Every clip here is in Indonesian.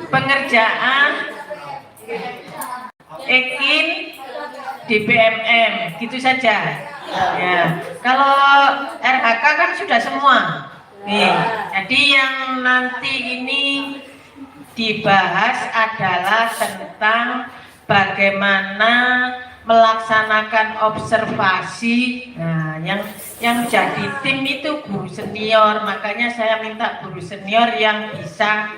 pengerjaan Ekin di BMM, gitu saja. Ya, kalau RHK kan sudah semua. Nih, jadi yang nanti ini dibahas adalah tentang bagaimana melaksanakan observasi. Nah, yang jadi tim itu guru senior, makanya saya minta guru senior yang bisa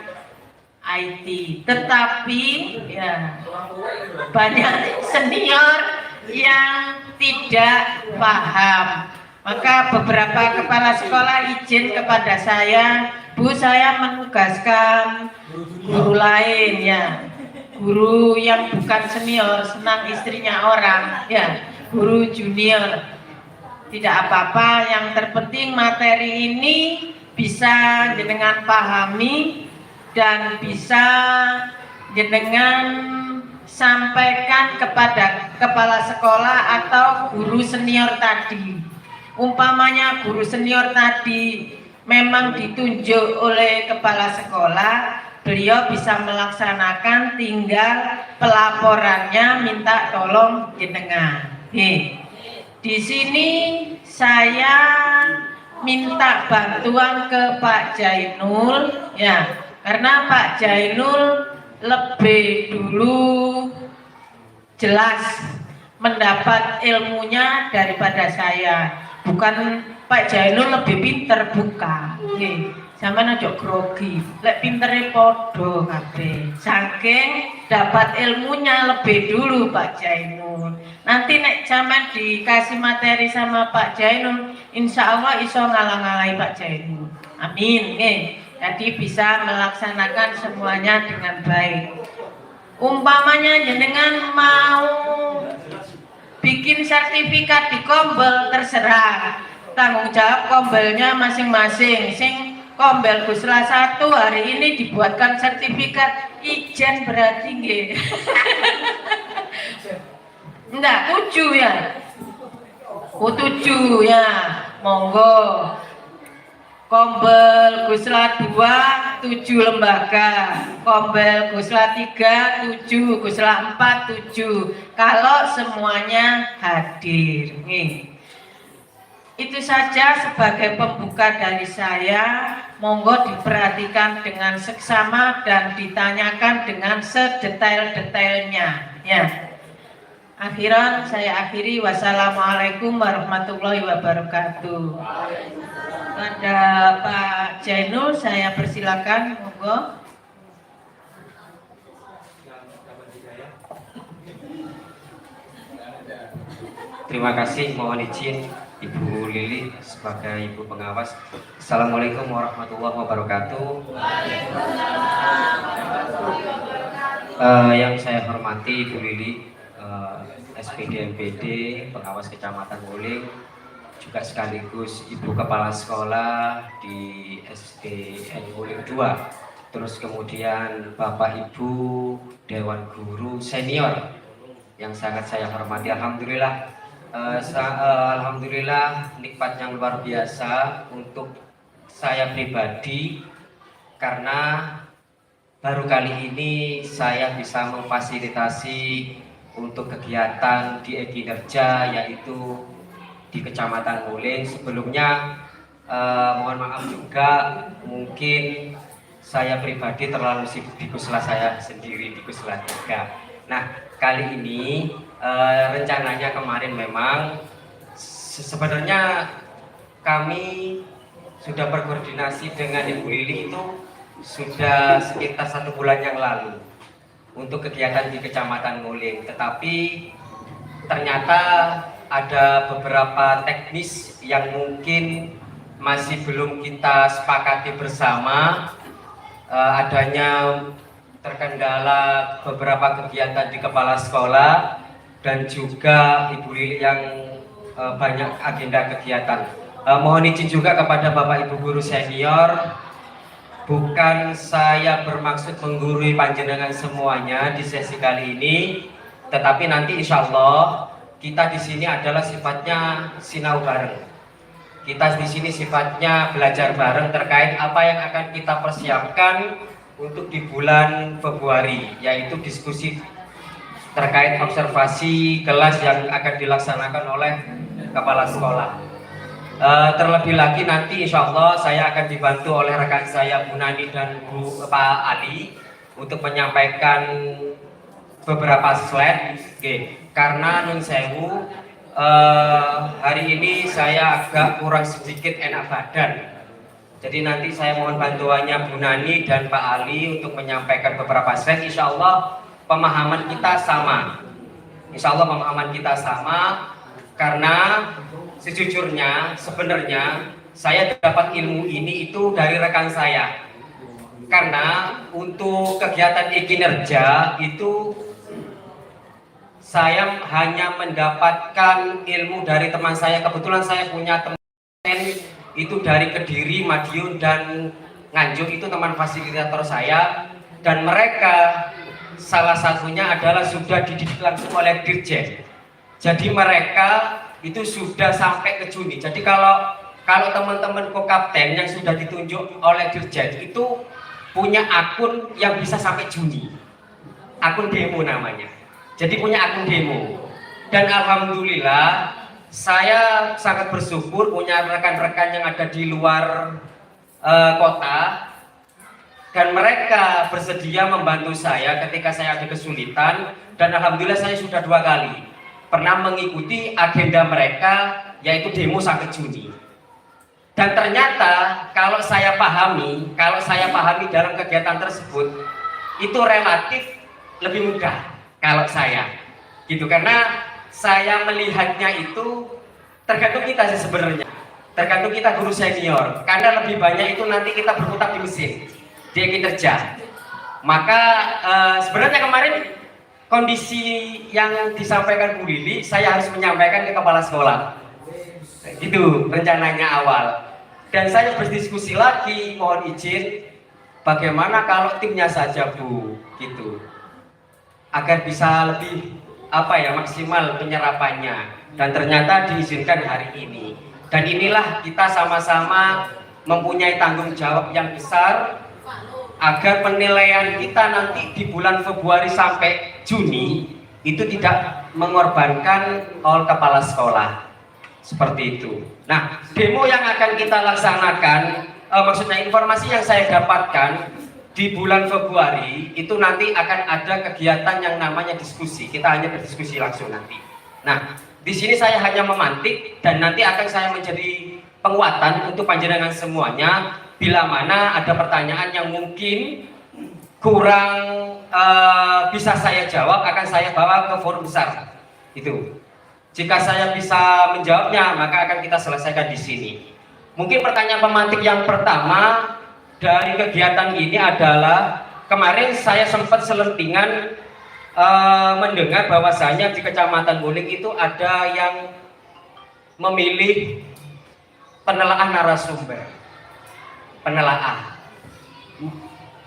IT. Tetapi ya banyak senior yang tidak paham. Maka beberapa kepala sekolah izin kepada saya, Bu, saya menugaskan guru lain ya, guru yang bukan senior, senang istrinya orang ya, guru junior. Tidak apa-apa, yang terpenting materi ini bisa jenengan pahami dan bisa jenengan sampaikan kepada kepala sekolah atau guru senior tadi. Umpamanya guru senior tadi memang ditunjuk oleh kepala sekolah, beliau bisa melaksanakan, tinggal pelaporannya minta tolong jenengan. Di sini saya minta bantuan ke Pak Jainul ya, karena Pak Jainul lebih dulu jelas mendapat ilmunya daripada saya. Bukan Pak Jainul lebih pinter, bukan. Sampeyan aja grogi, lek pintere padha kabeh. Saking dapat ilmunya lebih dulu Pak Jainul. Nanti nek sampean dikasih materi sama Pak Jainul, insya Allah iso ngalang-ngalai Pak Jainul. Amin. Jadi bisa melaksanakan semuanya dengan baik. Umpamanya jenengan mau bikin sertifikat di Kombel, terserah. Tanggung jawab Kombelnya masing-masing. Sing Kombel Gusla 1 hari ini dibuatkan sertifikat ijen berarti nggih. Enggak, 7 ya. 7 ya. Monggo. Kombel Gusla 2 7 lembaga, Kombel Gusla 3 7, Gusla 4 7. Kalau semuanya hadir. Itu saja sebagai pembuka dari saya. Monggo diperhatikan dengan seksama dan ditanyakan dengan sedetail-detailnya ya. Akhiran saya akhiri, wassalamualaikum warahmatullahi wabarakatuh. Pada Pak Jainul saya persilakan, monggo. Terima kasih, mohon izin Ibu Lili sebagai Ibu Pengawas. Assalamualaikum warahmatullahi wabarakatuh. Yang saya hormati Ibu Lili, SPD MPD, Pengawas Kecamatan Wuling, juga sekaligus Ibu Kepala Sekolah di SDN Wuling 2, terus kemudian Bapak Ibu Dewan Guru Senior yang sangat saya hormati. Alhamdulillah nikmat yang luar biasa untuk saya pribadi, karena baru kali ini saya bisa memfasilitasi untuk kegiatan di Ekinerja, yaitu di Kecamatan Wuling. Sebelumnya mohon maaf juga, mungkin saya pribadi terlalu sibuk di Kusla saya sendiri, di Kusla 3. Nah, kali ini rencananya kemarin memang sebenarnya kami sudah berkoordinasi dengan Ibu Lili itu sudah sekitar 1 bulan yang lalu untuk kegiatan di Kecamatan Wuling, tetapi ternyata ada beberapa teknis yang mungkin masih belum kita sepakati bersama. Adanya terkendala beberapa kegiatan di kepala sekolah dan juga Ibu Lili yang banyak agenda kegiatan. Mohon izin juga kepada Bapak Ibu guru senior, bukan saya bermaksud menggurui panjenengan semuanya di sesi kali ini, tetapi nanti insya Allah kita di sini adalah sifatnya sinau bareng. Kita di sini sifatnya belajar bareng terkait apa yang akan kita persiapkan untuk di bulan Februari, yaitu diskusi terkait observasi kelas yang akan dilaksanakan oleh kepala sekolah. Terlebih lagi nanti insya Allah saya akan dibantu oleh rekan saya Bu Nani dan Bu Pak Ali untuk menyampaikan beberapa slide. Karena nun sewu hari ini saya agak kurang sedikit enak badan. Jadi nanti saya mohon bantuannya Bu Nani dan Pak Ali untuk menyampaikan beberapa slide. Insya Allah pemahaman kita sama. Insya Allah pemahaman kita sama, karena sejujurnya sebenarnya saya dapat ilmu ini itu dari rekan saya. Karena untuk kegiatan e-kinerja itu saya hanya mendapatkan ilmu dari teman saya. Kebetulan saya punya teman itu dari Kediri, Madiun, dan Nganjuk, itu teman fasilitator saya, dan mereka salah satunya adalah sudah dididik langsung oleh Dirjen. Jadi mereka itu sudah sampai ke Juni. Jadi kalau teman-teman Kokapten yang sudah ditunjuk oleh Dirjen itu punya akun yang bisa sampai Juni, akun demo namanya. Jadi punya akun demo, dan alhamdulillah saya sangat bersyukur punya rekan-rekan yang ada di luar kota, dan mereka bersedia membantu saya ketika saya ada kesulitan. Dan alhamdulillah saya sudah 2 kali pernah mengikuti agenda mereka, yaitu demo sampai Juni. Dan ternyata kalau saya pahami dalam kegiatan tersebut itu relatif lebih mudah. Kalau saya gitu, karena saya melihatnya itu tergantung kita sih sebenarnya, tergantung kita guru senior, karena lebih banyak itu nanti kita berkutat di mesin, di kinerja. Maka sebenarnya kemarin kondisi yang disampaikan Bu Lili, saya harus menyampaikan ke kepala sekolah, itu rencananya awal. Dan saya berdiskusi lagi, mohon izin, bagaimana kalau timnya saja Bu, gitu, agar bisa lebih maksimal penyerapannya. Dan ternyata diizinkan hari ini. Dan inilah kita sama-sama mempunyai tanggung jawab yang besar agar penilaian kita nanti di bulan Februari sampai Juni itu tidak mengorbankan oleh kepala sekolah. Seperti itu. Nah, demo yang akan kita laksanakan, maksudnya informasi yang saya dapatkan di bulan Februari itu nanti akan ada kegiatan yang namanya diskusi. Kita hanya berdiskusi langsung nanti. Nah, di sini saya hanya memantik, dan nanti akan saya menjadi penguatan untuk panjenengan semuanya. Bila mana ada pertanyaan yang mungkin kurang bisa saya jawab, akan saya bawa ke forum besar. Itu. Jika saya bisa menjawabnya, maka akan kita selesaikan di sini. Mungkin pertanyaan pemantik yang pertama dari kegiatan ini adalah, kemarin saya sempat selentingan mendengar bahwasanya di Kecamatan Wuling itu ada yang memilih penelaah narasumber. Penelaah,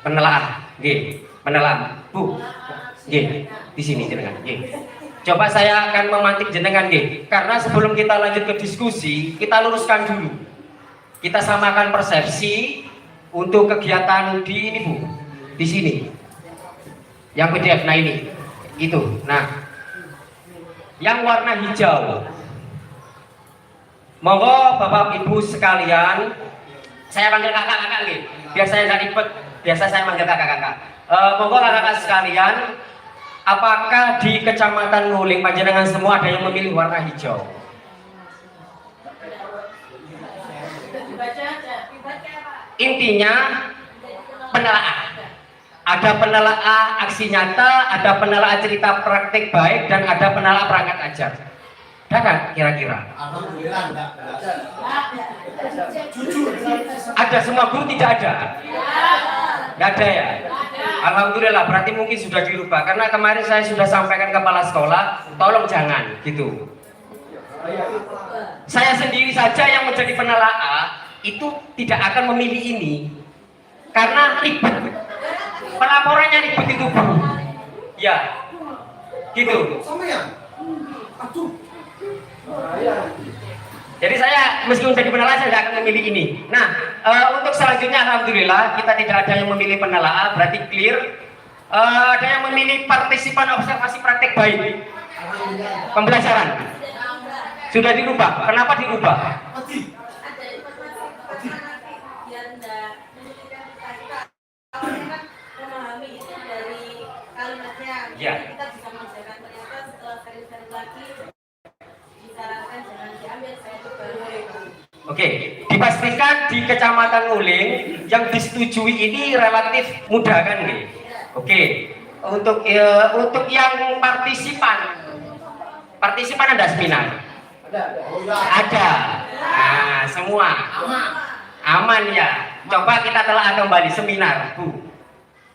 penelaah, Bu, di sini jenengan, Coba saya akan memantik jenengan, karena sebelum kita lanjut ke diskusi, kita luruskan dulu. Kita samakan persepsi untuk kegiatan di ini Bu, di sini, yang PDF. Nah ini, itu. Nah, yang warna hijau, monggo Bapak Ibu sekalian, saya panggil kakak-kakak, biar saya nggak ribet. Biasa saya panggil kakak-kakak. Monggo kakak-kakak sekalian, apakah di Kecamatan Wuling panjenengan semua ada yang memilih warna hijau? Intinya penelaah. Ada penelaah aksi nyata, ada penelaah cerita praktik baik, dan ada penelaah perangkat ajar. Ada kan kira-kira? Alhamdulillah enggak. Ada semua guru tidak ada? Enggak ada ya? Alhamdulillah, berarti mungkin sudah dirubah. Karena kemarin saya sudah sampaikan kepala sekolah, tolong jangan gitu. Saya sendiri saja yang menjadi penelaah itu tidak akan memilih ini karena ribet, pelaporannya ribet itu Bu, ya gitu. Jadi saya meskipun jadi penelaah saya tidak akan memilih ini. Nah, untuk selanjutnya alhamdulillah kita tidak ada yang memilih penelaah, berarti clear. Ada yang memilih partisipan observasi praktek baik. Pembelajaran sudah dirubah. Kenapa dirubah? Ya. Kita bisa mengerjakan ternyata setelah sering-sering lagi disarankan jangan diambil saya itu baru. Oke, dipastikan di Kecamatan Nguling yang disetujui ini relatif mudah kan nih? Oke, untuk yang partisipan ada seminar? Ada. Nah, semua aman ya. Coba kita telah kembali seminar, Bu.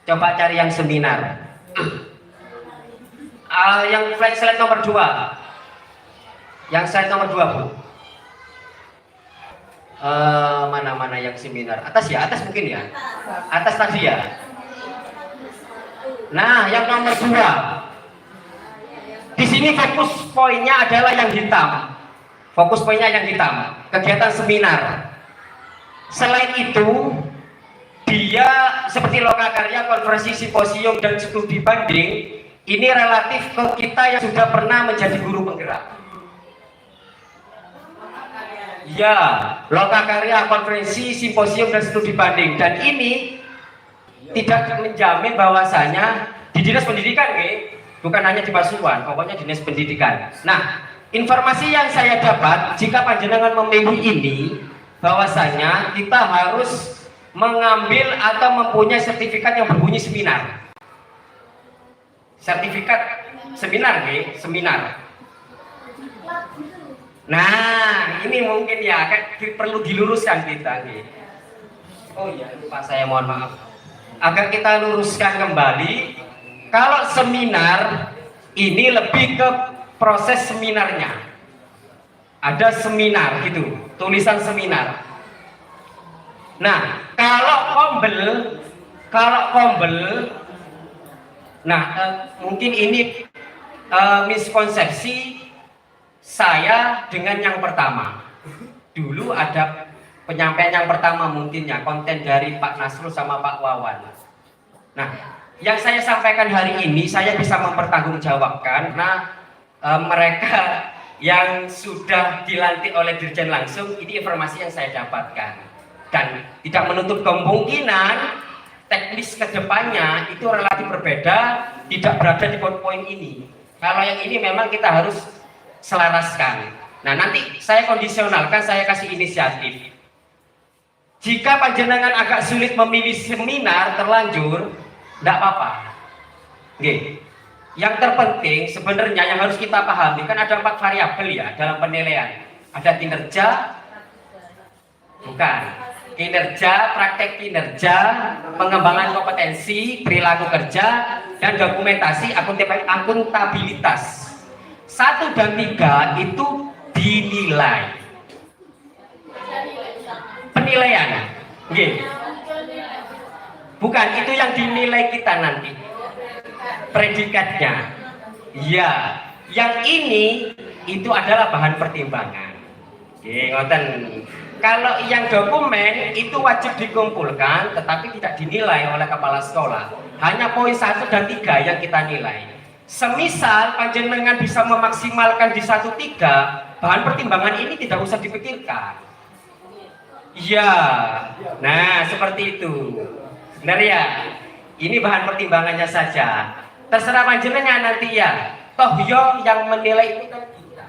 Coba cari yang seminar. Yang slide nomor 2. Yang slide nomor 2, Bu. Mana yang seminar? Atas ya, atas mungkin ya. Atas tadi ya. Nah, yang nomor 2. Di sini fokus poinnya adalah yang hitam. Fokus poinnya yang hitam. Kegiatan seminar. Selain itu, dia seperti lokakarya, konferensi, simposium, dan studi banding. Ini relatif ke kita yang sudah pernah menjadi guru penggerak. Ya, lokakarya, konferensi, simposium, dan studi banding. Dan ini tidak menjamin bahwasanya di dinas pendidikan, bukan hanya di Pasuruan, pokoknya dinas pendidikan. Nah, informasi yang saya dapat, jika panjenengan memilih ini, bahwasanya kita harus mengambil atau mempunyai sertifikat yang berbunyi seminar. Sertifikat seminar, seminar. Nah, ini mungkin ya perlu diluruskan kita. Oh iya, lupa saya, mohon maaf. Agar kita luruskan kembali, kalau seminar ini lebih ke proses seminarnya. Ada seminar gitu, tulisan seminar. Nah, kalau kombel, nah mungkin ini miskonsepsi saya dengan yang pertama. Dulu ada penyampaian yang pertama mungkin ya, konten dari Pak Nasrul sama Pak Wawan. Nah, yang saya sampaikan hari ini saya bisa mempertanggungjawabkan karena mereka yang sudah dilantik oleh Dirjen langsung, ini informasi yang saya dapatkan. Dan tidak menutup kemungkinan teknis kedepannya itu relatif berbeda, tidak berada di poin ini. Kalau yang ini memang kita harus selaraskan. Nah, nanti saya kondisionalkan, saya kasih inisiatif. Jika panjenengan agak sulit memilih seminar terlanjur, tidak apa-apa. Yang terpenting sebenarnya yang harus kita pahami kan ada 4 variabel ya dalam penilaian. Ada kinerja, bukan. Kinerja, praktek kinerja, pengembangan kompetensi, perilaku kerja, dan dokumentasi akuntabilitas. 1 dan 3 itu dinilai. Penilaian. Bukan, itu yang dinilai kita nanti. Predikatnya. Ya, yang ini itu adalah bahan pertimbangan. Ngoten. Kalau yang dokumen itu wajib dikumpulkan tetapi tidak dinilai oleh kepala sekolah. Hanya poin 1 dan 3 yang kita nilai. Semisal panjenengan bisa memaksimalkan di 1-3, bahan pertimbangan ini tidak usah dipikirkan. Iya. Nah, seperti itu. Benar ya? Ini bahan pertimbangannya saja. Terserah panjenengan nanti ya. Toh yo yang menilai itu kan kita.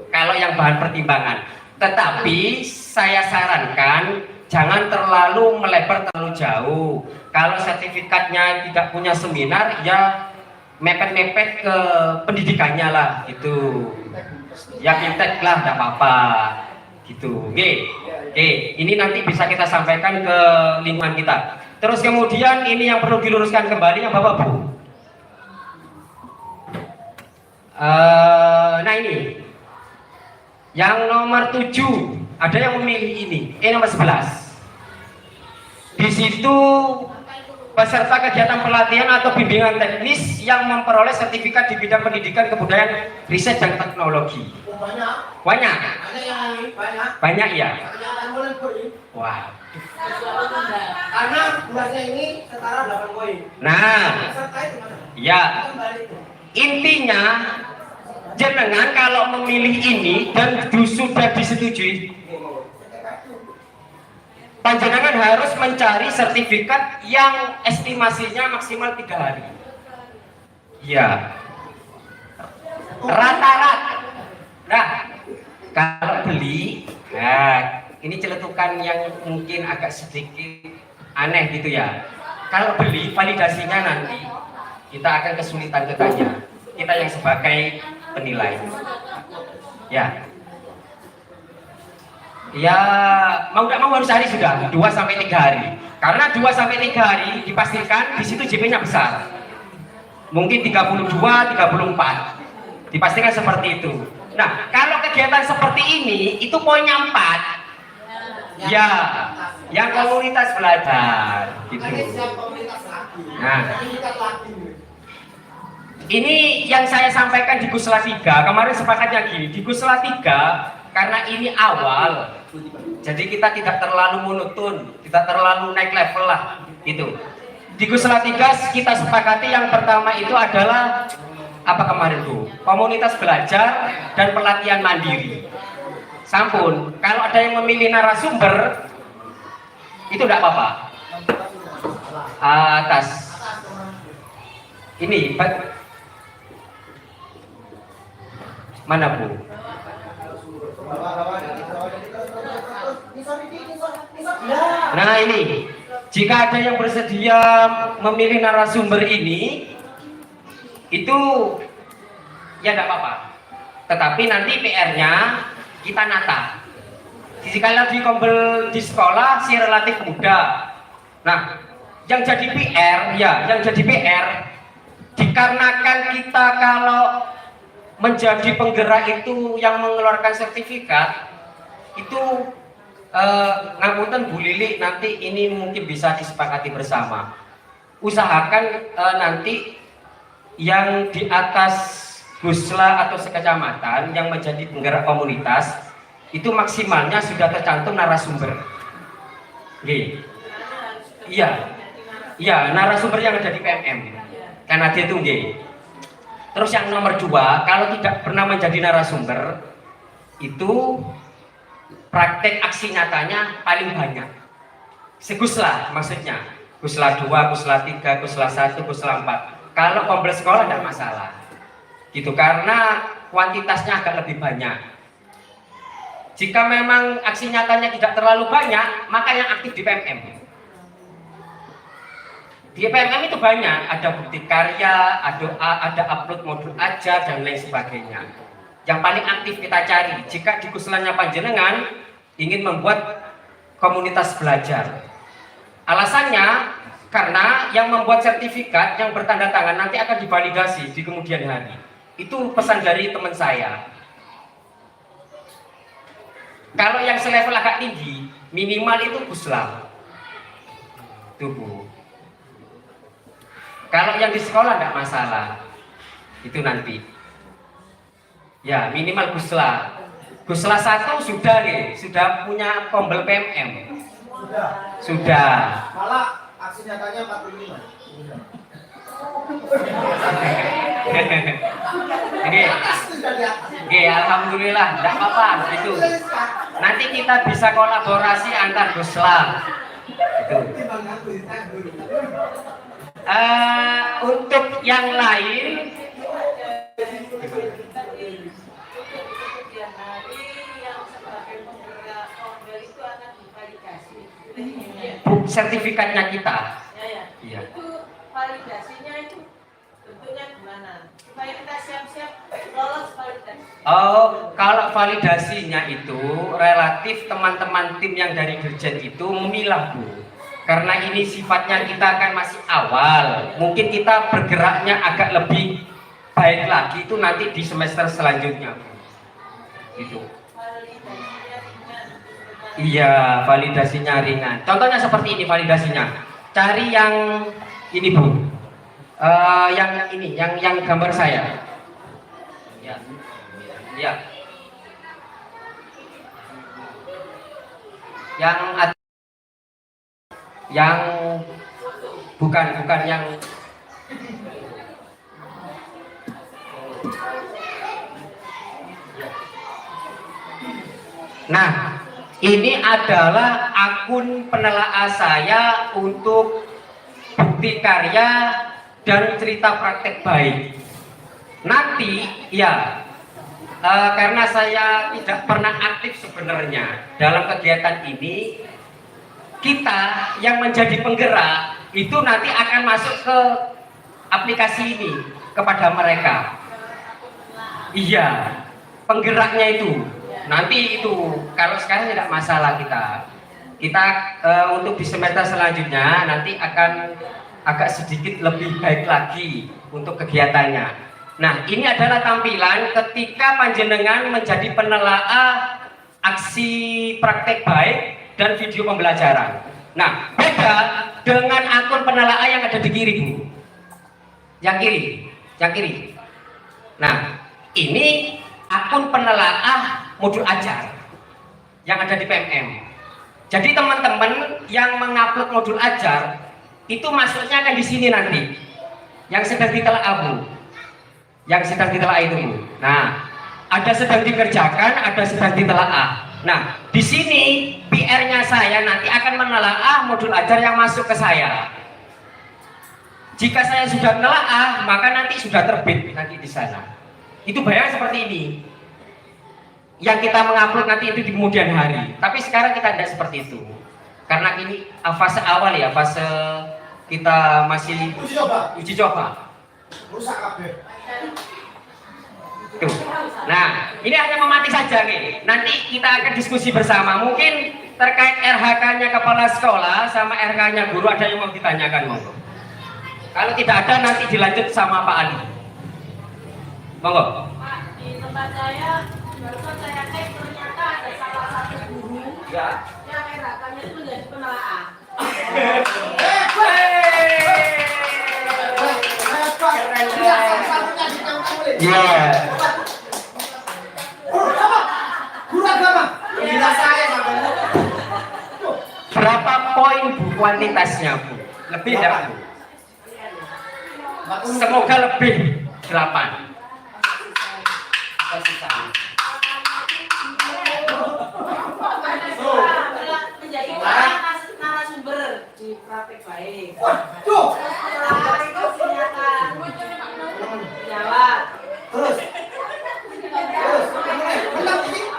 Kalau yang bahan pertimbangan. Tetapi saya sarankan jangan terlalu melebar terlalu jauh. Kalau sertifikatnya tidak punya seminar, ya mepet-mepet ke pendidikannya lah gitu. Ya fintech lah, tidak apa-apa gitu. Oke, ini nanti bisa kita sampaikan ke lingkungan kita. Terus kemudian ini yang perlu diluruskan kembali yang Bapak Bu. Nah ini. Yang nomor 7, ada yang memilih ini. Nomor 11. Di situ peserta kegiatan pelatihan atau bimbingan teknis yang memperoleh sertifikat di bidang pendidikan, kebudayaan, riset dan teknologi. Banyak. Banyak ya. Wah. Karena tugasnya ini setara 8 poin. Nah, ya. Intinya jenengan kalau memilih ini dan sudah disetujui, panjenengan harus mencari sertifikat yang estimasinya maksimal 3 hari. Ya. Rata-rata. Nah, kalau beli, nah, ini celetukan yang mungkin agak sedikit aneh gitu ya. Kalau beli validasinya nanti kita akan kesulitan ketanya. Kita yang sebagai penilai. Ya. Ya, mau nggak mau harus hari sudah 2 sampai 3 hari. Karena 2 sampai 3 hari dipastikan di situ JP-nya besar. Mungkin 32, 34. Dipastikan seperti itu. Nah, kalau kegiatan seperti ini itu poinnya 4. Ya, yang komunitas belajar gitu. Nah, ini yang saya sampaikan di Gusla 3. Kemarin sepakatnya gini, di Gusla 3 karena ini awal, jadi kita tidak terlalu monoton, tidak terlalu naik level lah gitu. Di Gusla 3 kita sepakati yang pertama itu adalah apa kemarin tuh? Komunitas belajar dan pelatihan mandiri. Sampun, kalau ada yang memilih narasumber itu tidak apa-apa. Atas ini mana Bu? Nah ini, jika ada yang bersedia memilih narasumber ini, itu ya tidak apa-apa. Tetapi nanti PR-nya kita nata. Jika lagi kompel di sekolah sih relatif mudah. Nah, yang jadi PR, dikarenakan kita kalau menjadi penggerak itu yang mengeluarkan sertifikat itu ngapunten Bu Lili, nanti ini mungkin bisa disepakati bersama. Usahakan nanti yang di atas Gusla atau sekecamatan yang menjadi penggerak komunitas itu maksimalnya sudah tercantum narasumber. Iya, narasumber yang ada di PMM. Karena dia itu Terus yang nomor 2, kalau tidak pernah menjadi narasumber, itu praktek aksi nyatanya paling banyak. Segusla maksudnya, Gusla 2, Gusla 3, Gusla 1, Gusla 4. Kalau kompleks sekolah tidak masalah. Gitu, karena kuantitasnya agak lebih banyak. Jika memang aksi nyatanya tidak terlalu banyak, maka yang aktif di PMM. Di PMM itu banyak, ada bukti karya, ada upload modul ajar dan lain sebagainya. Yang paling aktif kita cari, jika di Guslanya panjenengan ingin membuat komunitas belajar. Alasannya karena yang membuat sertifikat yang bertanda tangan nanti akan divalidasi di kemudian hari. Itu pesan dari teman saya. Kalau yang selevel agak tinggi, minimal itu Gusla. Itu Bu. Kalau yang di sekolah tidak masalah, itu nanti. Ya minimal Gusla. Gusla 1 sudah sudah punya tombol PMM. Sudah. Malah aksi nyatanya 45. Oke, alhamdulillah, tidak apa-apa itu. Nanti kita bisa kolaborasi antar Gusla. Itu. Untuk yang lain, sertifikatnya kita. Iya. Itu validasinya itu bentuknya gimana? Supaya kita siap-siap lolos validasi. Oh, kalau validasinya itu relatif teman-teman tim yang dari Dirjen itu memilah Bu. Karena ini sifatnya kita kan masih awal, mungkin kita bergeraknya agak lebih baik lagi itu nanti di semester selanjutnya Bu. Gitu. Iya, validasinya ringan. Contohnya seperti ini validasinya. cari yang ini Bu. Yang ini, yang gambar saya. Ya. Ya. Yang bukan yang nah, ini adalah akun penelaah saya untuk bukti karya dan cerita praktek baik. Nanti ya, karena saya tidak pernah aktif sebenarnya dalam kegiatan ini, kita yang menjadi penggerak itu nanti akan masuk ke aplikasi ini kepada mereka. Iya, penggeraknya itu. Nanti itu, kalau sekarang tidak masalah kita untuk di semester selanjutnya nanti akan agak sedikit lebih baik lagi untuk kegiatannya. Nah, ini adalah tampilan ketika panjenengan menjadi penelaah aksi praktek baik dan video pembelajaran. Nah, beda dengan akun penelaah yang ada di kiri, Bu. Yang kiri. Nah, ini akun penelaah modul ajar yang ada di PMM. Jadi teman-teman yang mengupload modul ajar itu masuknya akan di sini nanti. Yang sedang ditelaah, Bu. Yang sedang ditelaah itu, Bu. Nah, ada sedang dikerjakan, ada sedang ditelaah. Nah, di sini PR-nya saya nanti akan menelaah modul ajar yang masuk ke saya. Jika saya sudah menelaah, maka nanti sudah terbit nanti di sana. Itu bayangan seperti ini. Yang kita mengupload nanti itu di kemudian hari. Tapi sekarang kita tidak seperti itu. Karena ini fase awal ya, fase kita masih uji coba. Rusak kabeh. Tuh. Nah, ini hanya mematik saja nih. Nanti kita akan diskusi bersama. Mungkin terkait RHK-nya kepala sekolah sama RK-nya guru ada yang mau ditanyakan, monggo. Kalau tidak ada nanti dilanjut sama Pak Ali. Monggo. Pak, di tempat saya barusan saya cek ternyata ada salah satu guru Ya. yang RHK-nya itu menjadi penelaah. Iya. Guru agama. Gila saya sampai. Berapa poin Bu kuantitasnya, Bu? Lebih ya, Bu? Semoga lebih 8. Menjadi narasumber di praktek baik. Tuh. Itu ternyata jawab. Terus.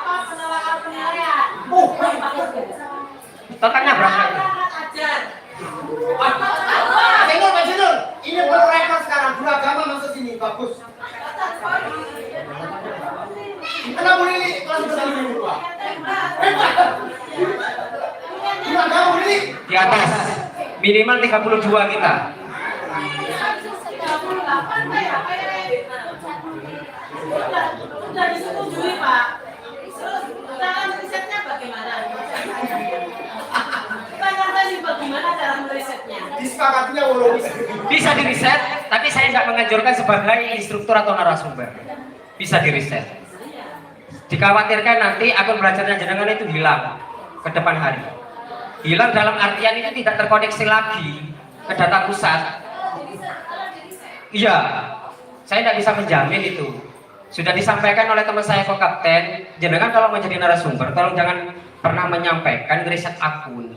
Penelaah penilaian. Totalnya berapa itu? Ajar. Pak Jenul. Ini perlu rekor sekarang. Guru agama masuk sini. Bagus. Kenapa Bu Lili? Kelas besar ini, Pak. Guru agama Bu Lili. Di atas minimal 32 kita. Sudah disetujui, Pak. Dalam risetnya bagaimana? Tanya-tanya bagaimana cara merisetnya? Disepakatinya walaupun Bisa diriset, tapi saya tidak menganjurkan sebagai instruktur atau narasumber. Bisa diriset. Dikhawatirkan nanti akun belajarnya jenengan itu hilang ke depan hari. Hilang dalam artian itu tidak terkoneksi lagi ke data pusat. Iya, saya tidak bisa menjamin itu. Sudah disampaikan oleh teman saya kok Kapten, jenengan kalau menjadi narasumber, tolong jangan pernah menyampaikan riset akun,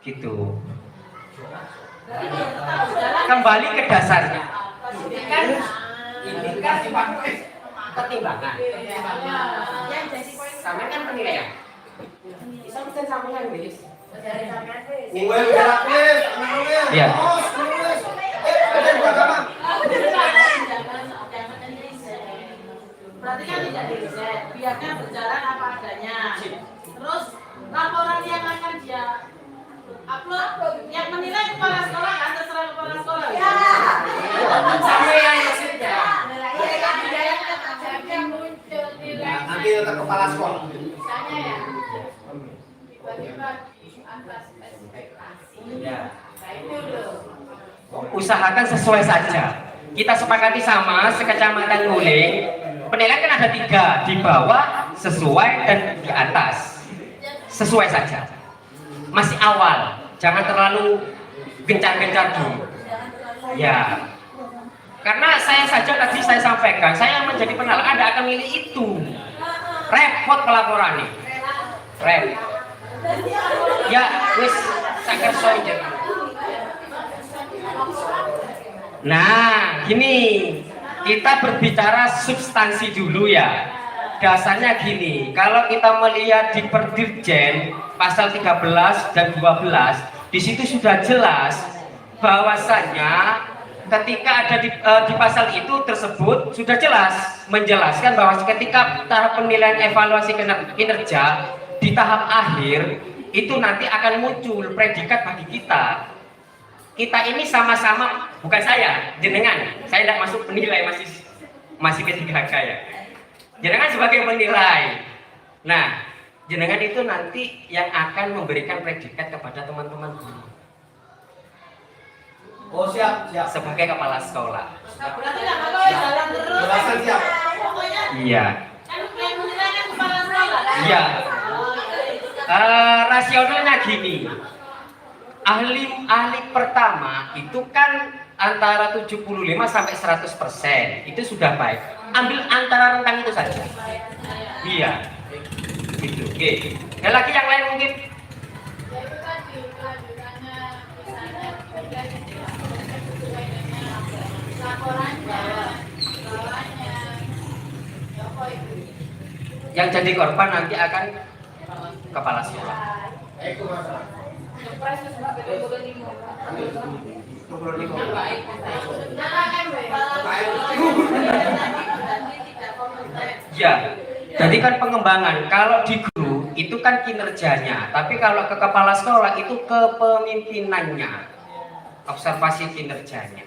gitu. Kembali ke dasarnya. Ini kan pertimbangan. Sama kan penilaian. Bisa kita sambungan, guys. mulai bergeraknya. Iya. Ada guru agama. Berarti kan tidak diriset, biarnya berjalan apa adanya. Terus laporan yang akan dia upload, yang menilai kepala sekolah kan terserah kepala sekolah. Ya. Sampai yang hasilnya. Nanti tetap kepala sekolah. Misalnya ya, tiba-tiba di atas ekspektasi. Ya. usahakan sesuai saja. Kita sepakati sama sekecamatan Nguling. Penilaian kan ada 3, di bawah, sesuai, dan di atas. Sesuai saja. Masih awal, jangan terlalu gencar-gencar dulu. Ya, karena saya saja tadi saya sampaikan, saya menjadi penilai Anda akan milih itu. Repot pelaporan nih. Repot. Ya, wis sakar soja. Nah, gini, kita berbicara substansi dulu ya. Dasarnya gini, kalau kita melihat di Perdirjen pasal 13 dan 12, di situ sudah jelas bahwasannya ketika ada di pasal itu tersebut sudah jelas menjelaskan bahwa ketika tahap penilaian evaluasi kinerja di tahap akhir itu nanti akan muncul predikat bagi kita. Kita ini sama-sama, bukan saya, jenengan. Saya tidak masuk penilai, masih P3K ya. Jenengan sebagai penilai. Nah, jenengan itu nanti yang akan memberikan predikat kepada teman-teman guru. Oh siap. Sebagai kepala sekolah. Berarti nggak bakal jalan terus. Jelasan siap. Pokoknya Iya. kan yang menilai kan kepala sekolah. Iya. Rasionalnya gini. Ahli pertama itu kan antara 75 sampai 100%. Itu sudah baik. Ambil antara rentang itu saja. Iya. Gitu. Oke. Ada lagi yang lain mungkin? Yang jadi korban nanti akan kepala sekolah. Itu masalah. Ya, jadi kan pengembangan. Kalau di guru itu kan kinerjanya, tapi kalau ke kepala sekolah itu kepemimpinannya, observasi kinerjanya.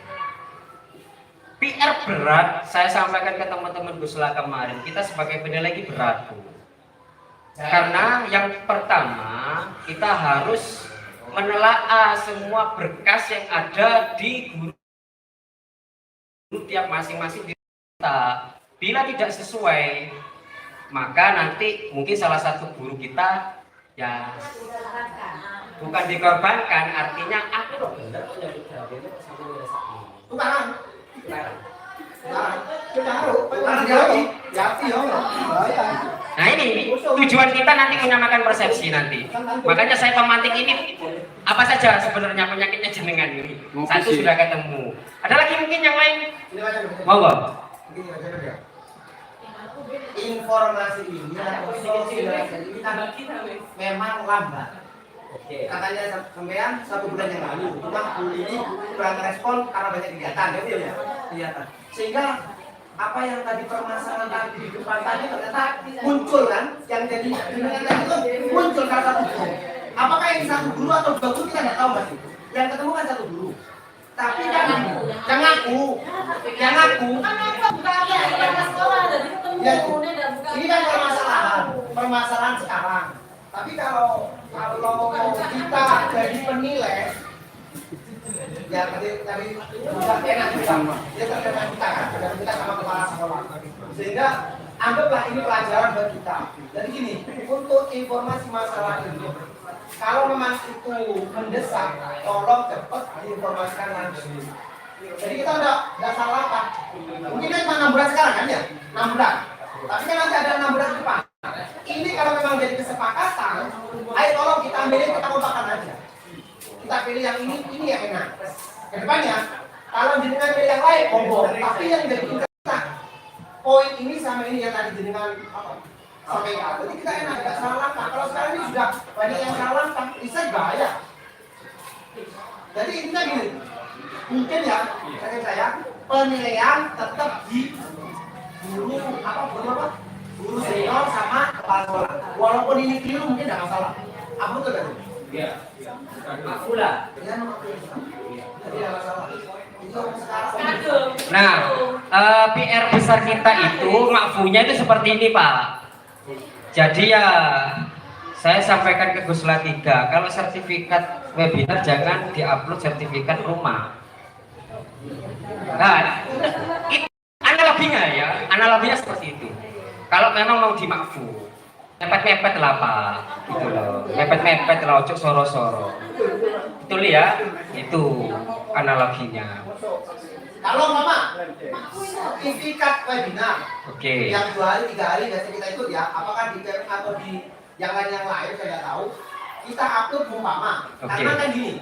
PR berat, saya sampaikan ke teman-teman Gusla kemarin, kita sebagai penilai ini berat, Bu. Karena yang pertama kita harus menelaah semua berkas yang ada di guru tiap masing-masing di kita. Bila tidak sesuai, maka nanti mungkin salah satu guru kita ya bukan dikorbankan, artinya aku loh bener Tukaran. Nah ini tujuan kita nanti menyamakan persepsi nanti. Makanya saya pemantik ini apa saja sebenarnya penyakitnya jenengan ini. Satu sudah ketemu. Ada lagi mungkin yang lain? Monggo. Informasi ini atau sosialisasi ini kan memang lambat. Katanya sampean 1 bulan yang lalu, cuma ini kurang respon karena banyak kegiatan, ya kegiatan. Sehingga apa yang tadi permasalahan tadi di depan tadi ternyata muncul kan, yang jadi itu muncul salah satu guru. Apakah ini 1 guru atau 2 guru kita nggak tahu masih. Yang ketemu kan 1 guru. Tapi yang ngaku. Ini kan permasalahan sekarang. Tapi kalau kita jadi penilai, ya tadi bukan enak kita, ya terkena kita kan, terkena kita sama kepala sekolah. Sehingga anggaplah ini pelajaran buat kita. Jadi gini, untuk informasi masalah ini, kalau memang itu mendesak, tolong cepat diinformasikan langsung. Jadi kita udah salah apa? Mungkin kan cuma 6 bulan sekarang kan ya, 6 bulan. Tapi kan nanti ada 6 bulan ke depan. Ini kalau memang jadi kesepakatan, ayo tolong kita ambilin, kita kompakan aja. Kita pilih yang ini yang enak. Kedepannya, kalau jenengan pilih yang lain, monggo. Tapi yang jadi kita poin ini sama ini yang tadi jenengan sampaikan. Jadi kita enak, tidak salah langkah. Kalau sekarang ini sudah banyak yang salah langkah, bisa bahaya. Jadi intinya gini, mungkin ya, saya penilaian tetap di guru guru senior sama kepala sekolah. Walaupun ini keliru mungkin tidak masalah. Apa betul kan? Iya. Pula. Nah, PR besar kita itu makfunya itu seperti ini, Pak. Jadi ya saya sampaikan ke Gusla 3, kalau sertifikat webinar jangan diupload sertifikat rumah. Nah, itu analoginya seperti itu. Kalau memang mau dimakfu, mepet-mepet lah Pak, gitu loh. Mepet-mepet lah, ojo soro-soro. Betul ya? Itu analoginya. Kalau Mama, sertifikat webinar Oke. yang 2 hari, 3 hari biasa kita ikut ya, apakah di TM atau di yang lain saya nggak tahu. Kita upload umpama, karena kan gini,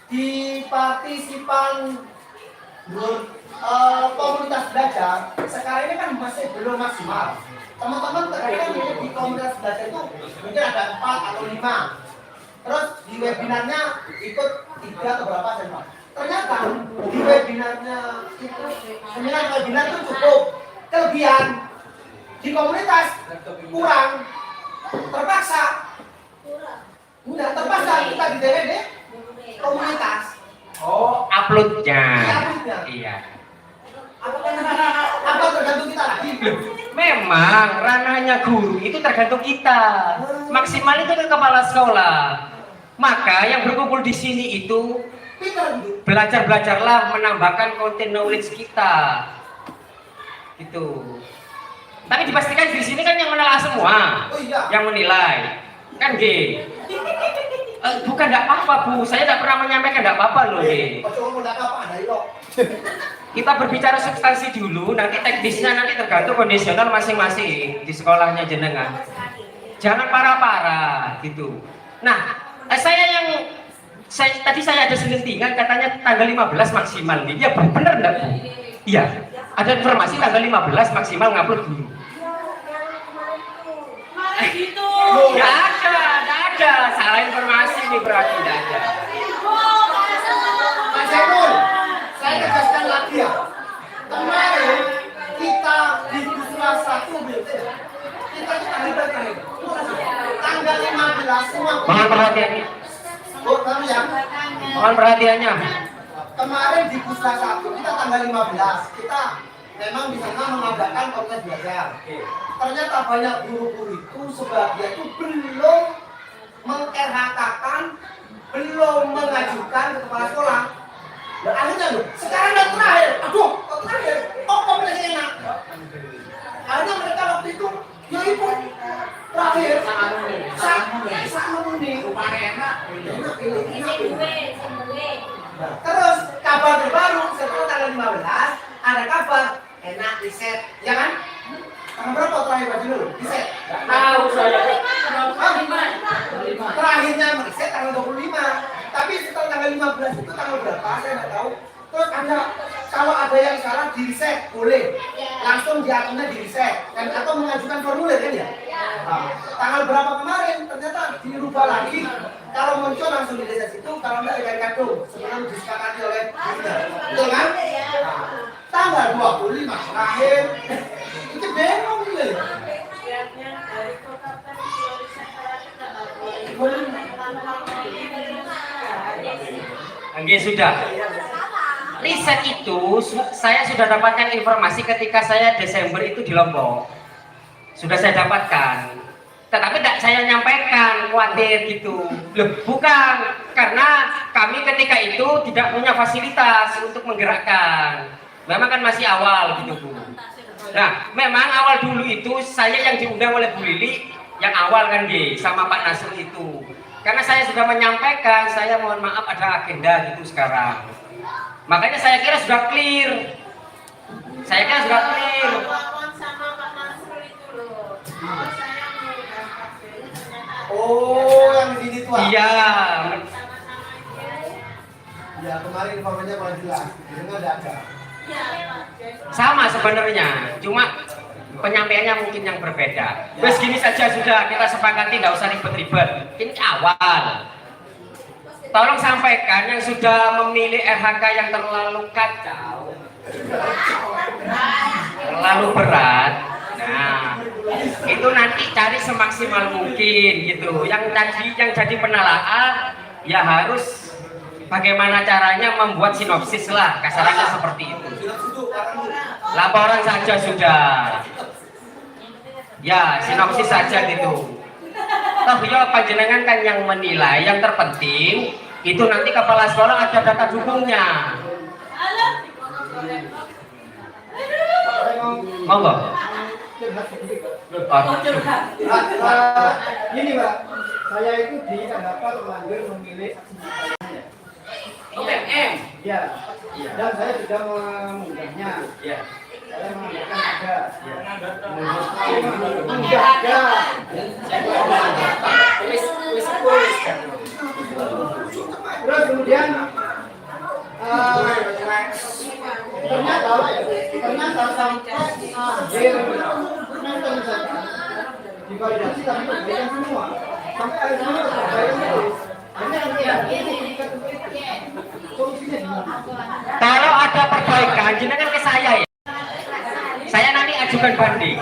di partisipan komunitas belajar sekarang ini kan masih belum maksimal. Teman-teman terkadang di komunitas belajar itu mungkin ada 4 atau 5. Terus di webinarnya ikut 3 atau berapa saya lupa. Ternyata di webinarnya itu seminar webinar itu cukup. Kelebihan di komunitas kurang, terpaksa kita di DVD komunitas. Oh, uploadnya. Iya. Iya. Apa tergantung kita lagi? Memang ranahnya guru itu tergantung kita. Maksimal itu ke kepala sekolah. Maka yang berkumpul di sini itu belajarlah menambahkan konten knowledge kita. Gitu. Tapi dipastikan di sini kan yang menelaah semua, Oh iya. yang menilai, kan G. Bukan tidak apa-apa Bu, saya tidak pernah menyampaikan tidak apa-apa loh G. Kita berbicara substansi dulu, nanti teknisnya nanti tergantung kondisional masing-masing di sekolahnya jenengan. Jangan parah-parah gitu. Nah, tadi saya ada selentingan katanya tanggal 15 maksimal nih. Ya benar enggak Bu? Iya. Ada informasi tanggal 15 maksimal ngupload dulu. Kemarin gitu. Enggak ada. Salah informasi nih berarti enggak ada. Mas Zainul, saya tegaskan lagi ya. Kemarin kita di Busra 1 BT, kita tanggal berapa? Tanggal 15 semua. Mohon perhatiannya. Oh, kamu ya. Mohon perhatiannya. Kemarin di Busra 1 kita tanggal 15. Kita memang di sana mengadakan kontes belajar. Ternyata banyak guru-guru itu sebagian itu belum meng-RHK-kan, belum mengajukan ke kepala sekolah. Nah, akhirnya loh, sekarang udah terakhir. Aduh, kok terakhir? Oh, kok masih enak? Akhirnya mereka waktu itu, ya ibu, terakhir. Sama nih. Enak. Terus kabar terbaru setelah tanggal 15 ada kabar enak riset, ya kan? Tanggal berapa terakhir Pak Jinul? Riset? Tahu saya. Terakhirnya riset tanggal 25. Tapi setelah tanggal 15 itu tanggal berapa? Saya nggak tahu. Terus kalau ada yang salah di riset boleh langsung di akunnya di riset dan atau mengajukan formulir kan ya? Nah, tanggal berapa kemarin ternyata dirubah lagi. Kalau muncul langsung di riset itu, kalau enggak dengan kado sebelum disepakati oleh betul kan? Nah, tanggal 25 terakhir itu bingung gitu ya. Oke, sudah. Riset itu saya sudah dapatkan informasi ketika saya Desember itu di Lombok. Sudah saya dapatkan. Tetapi tidak saya nyampaikan, khawatir gitu. Loh, bukan, karena kami ketika itu tidak punya fasilitas untuk menggerakkan. Memang kan masih awal gitu Bu. Nah, memang awal dulu itu saya yang diundang oleh Bu Lili yang awal kan G, sama Pak Nasr itu. Karena saya sudah menyampaikan, saya mohon maaf ada agenda gitu sekarang. Makanya saya kira sudah clear. Saya kira sudah clear. Oh, yang di sini tuh. Iya. Ya, kemarin informasinya kurang jelas. Ini ada. Sama sebenarnya, cuma penyampaiannya mungkin yang berbeda. Wes gini saja sudah, kita sepakati tidak usah ribet-ribet. Ini awal. Tolong sampaikan yang sudah memilih RHK yang terlalu kacau, terlalu berat. Nah, itu nanti cari semaksimal mungkin gitu. Yang jadi penelaah ya harus bagaimana caranya membuat sinopsis lah, kasarnya seperti itu. Laporan saja sudah. Ya, sinopsis saja gitu. Toh ya panjenengan kan yang menilai, yang terpenting itu nanti kepala sekolah ada data dukungnya. Monggo. Gini Pak, saya itu di Kandapa terlanjur memilih UMM. ya, dan saya sudah mengundangnya. Ya. Saya mengundangkan ada, mengundangkan. Terus kemudian ternyata sampai akhir nonton saja divalidasi tapi terbayang semua sampai akhir semua terbayang terus. Solusinya gimana? Kalau ada perbaikan, jenengan ke saya ya. Saya nanti ajukan banding.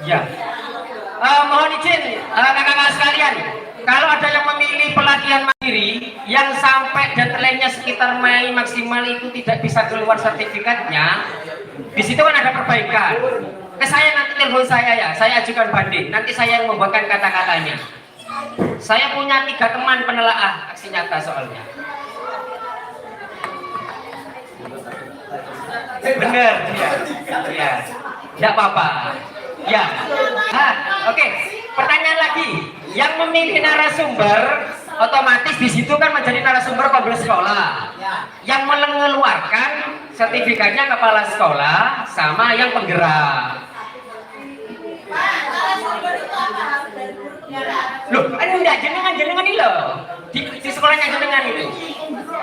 Ya. Mohon izin kakak-kakak sekalian, kalau ada yang memilih pelatihan mandiri yang sampai deadline-nya sekitar Mei maksimal itu tidak bisa keluar sertifikatnya, di situ kan ada perbaikan. Ke saya nanti telepon saya ya, saya ajukan banding. Nanti saya yang membuatkan kata-katanya. Saya punya 3 teman penelaah aksi nyata soalnya. Bener, ya, tidak apa-apa. Ya, oke. Pertanyaan lagi, yang memilih narasumber otomatis di situ kan menjadi narasumber kongres sekolah. Yang mengeluarkan sertifikatnya kepala sekolah sama yang penggerak. Loh, enggak jenengan ini loh. Di sekolahnya jenengan itu.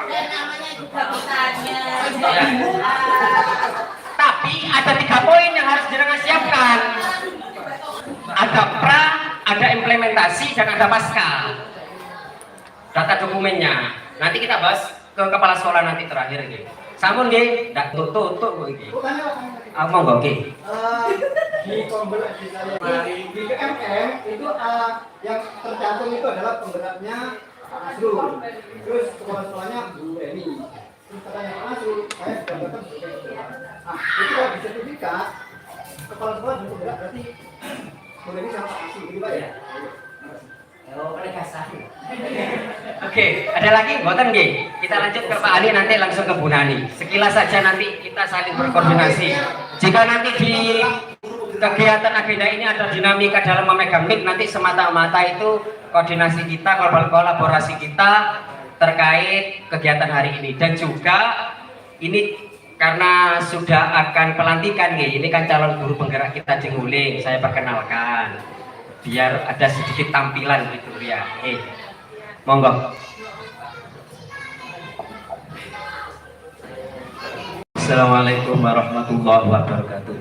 Namanya juga bertanya. Ya. Tapi ada 3 poin yang harus jenengan siapkan. Ada pra, ada implementasi, dan ada pasca. Data dokumennya. Nanti kita bahas ke kepala sekolah nanti terakhir ini. Sampun nggih, ndak tutuk iki. Monggo nggih. Di tombol di saya di PMM itu yang tercantum itu adalah penggeraknya Pak Azrul, terus kepala sekolahnya Bu Eni, terus katanya Pak Azrul, saya sudah datang sebagai ketua. Nah, itu kalau di sertifikat kepala sekolah dan penggerak berarti Bu Eni sama Pak Azrul, gitu Pak ya? Oke, ada lagi? Boten nggih. Kita lanjut ke Pak Ali, nanti langsung ke Bu Nani. Sekilas saja nanti kita saling berkoordinasi. Jika nanti di kegiatan agenda ini ada dinamika dalam memegang mic, nanti semata-mata itu koordinasi kita, kolaborasi kita terkait kegiatan hari ini. Dan juga ini karena sudah akan pelantikan nih, ini kan calon guru penggerak kita di Nguling, saya perkenalkan biar ada sedikit tampilan gitu ya. Monggo. Assalamualaikum warahmatullahi wabarakatuh.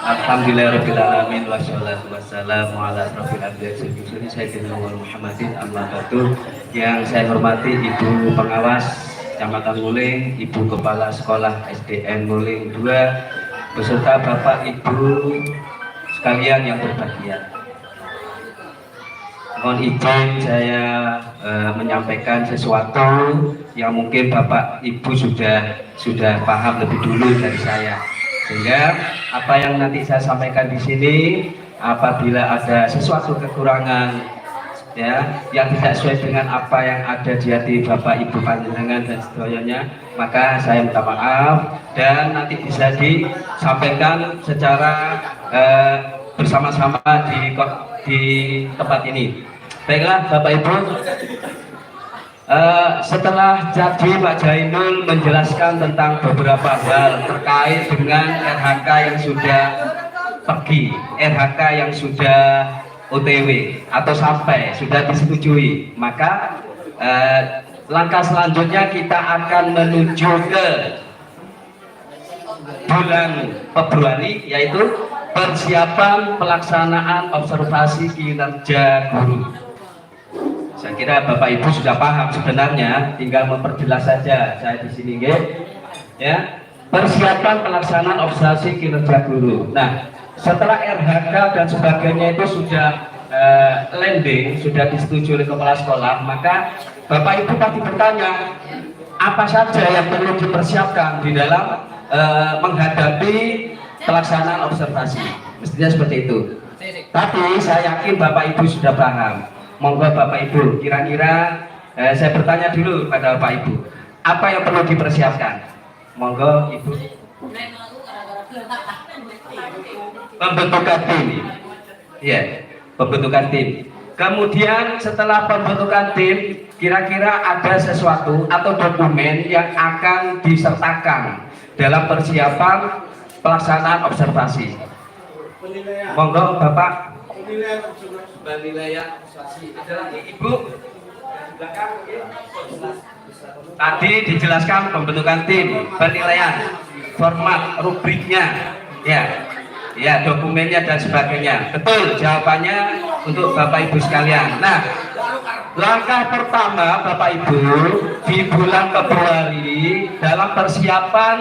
Alhamdulillahirabbil alamin wassalatu wassalamu ala asrofil anbiya'i wal mursalin sayyidina Muhammadin amma ba'du. Yang saya hormati Ibu Pengawas Kecamatan Nguling, Ibu Kepala Sekolah SDN Nguling 2, beserta Bapak Ibu sekalian yang berbahagia. Mohon izin saya menyampaikan sesuatu yang mungkin Bapak Ibu sudah paham lebih dulu dari saya. Sehingga apa yang nanti saya sampaikan di sini, apabila ada sesuatu kekurangan ya yang tidak sesuai dengan apa yang ada di hati Bapak Ibu panjenengan dan seterusnya, maka saya minta maaf dan nanti bisa disampaikan secara bersama-sama di tempat ini. Baiklah Bapak Ibu, setelah jadi Pak Jainul menjelaskan tentang beberapa hal terkait dengan RHK yang sudah pergi, RHK yang sudah OTW atau sampai sudah disetujui, maka langkah selanjutnya kita akan menuju ke bulan Februari, yaitu persiapan pelaksanaan observasi kinerja guru. Saya kira Bapak Ibu sudah paham sebenarnya, tinggal memperjelas saja saya di sini, ya. Persiapan pelaksanaan observasi kinerja guru. Nah, setelah RHK dan sebagainya itu sudah landing, sudah disetujui oleh kepala sekolah, maka Bapak Ibu pasti bertanya, apa saja yang perlu dipersiapkan di dalam menghadapi pelaksanaan observasi. Mestinya seperti itu. Tapi saya yakin Bapak Ibu sudah paham. Monggo Bapak Ibu, kira-kira saya bertanya dulu pada Bapak Ibu, apa yang perlu dipersiapkan? Monggo Ibu. Pembentukan tim. Ya, pembentukan tim. Kemudian setelah pembentukan tim, kira-kira ada sesuatu atau dokumen yang akan disertakan dalam persiapan pelaksanaan observasi. Monggo Bapak. Penilaian observasi. Ada lagi Ibu? Di belakang. Tadi dijelaskan pembentukan tim, penilaian, format, rubriknya, ya dokumennya dan sebagainya. Betul jawabannya untuk Bapak Ibu sekalian. Nah, langkah pertama Bapak Ibu di bulan Februari dalam persiapan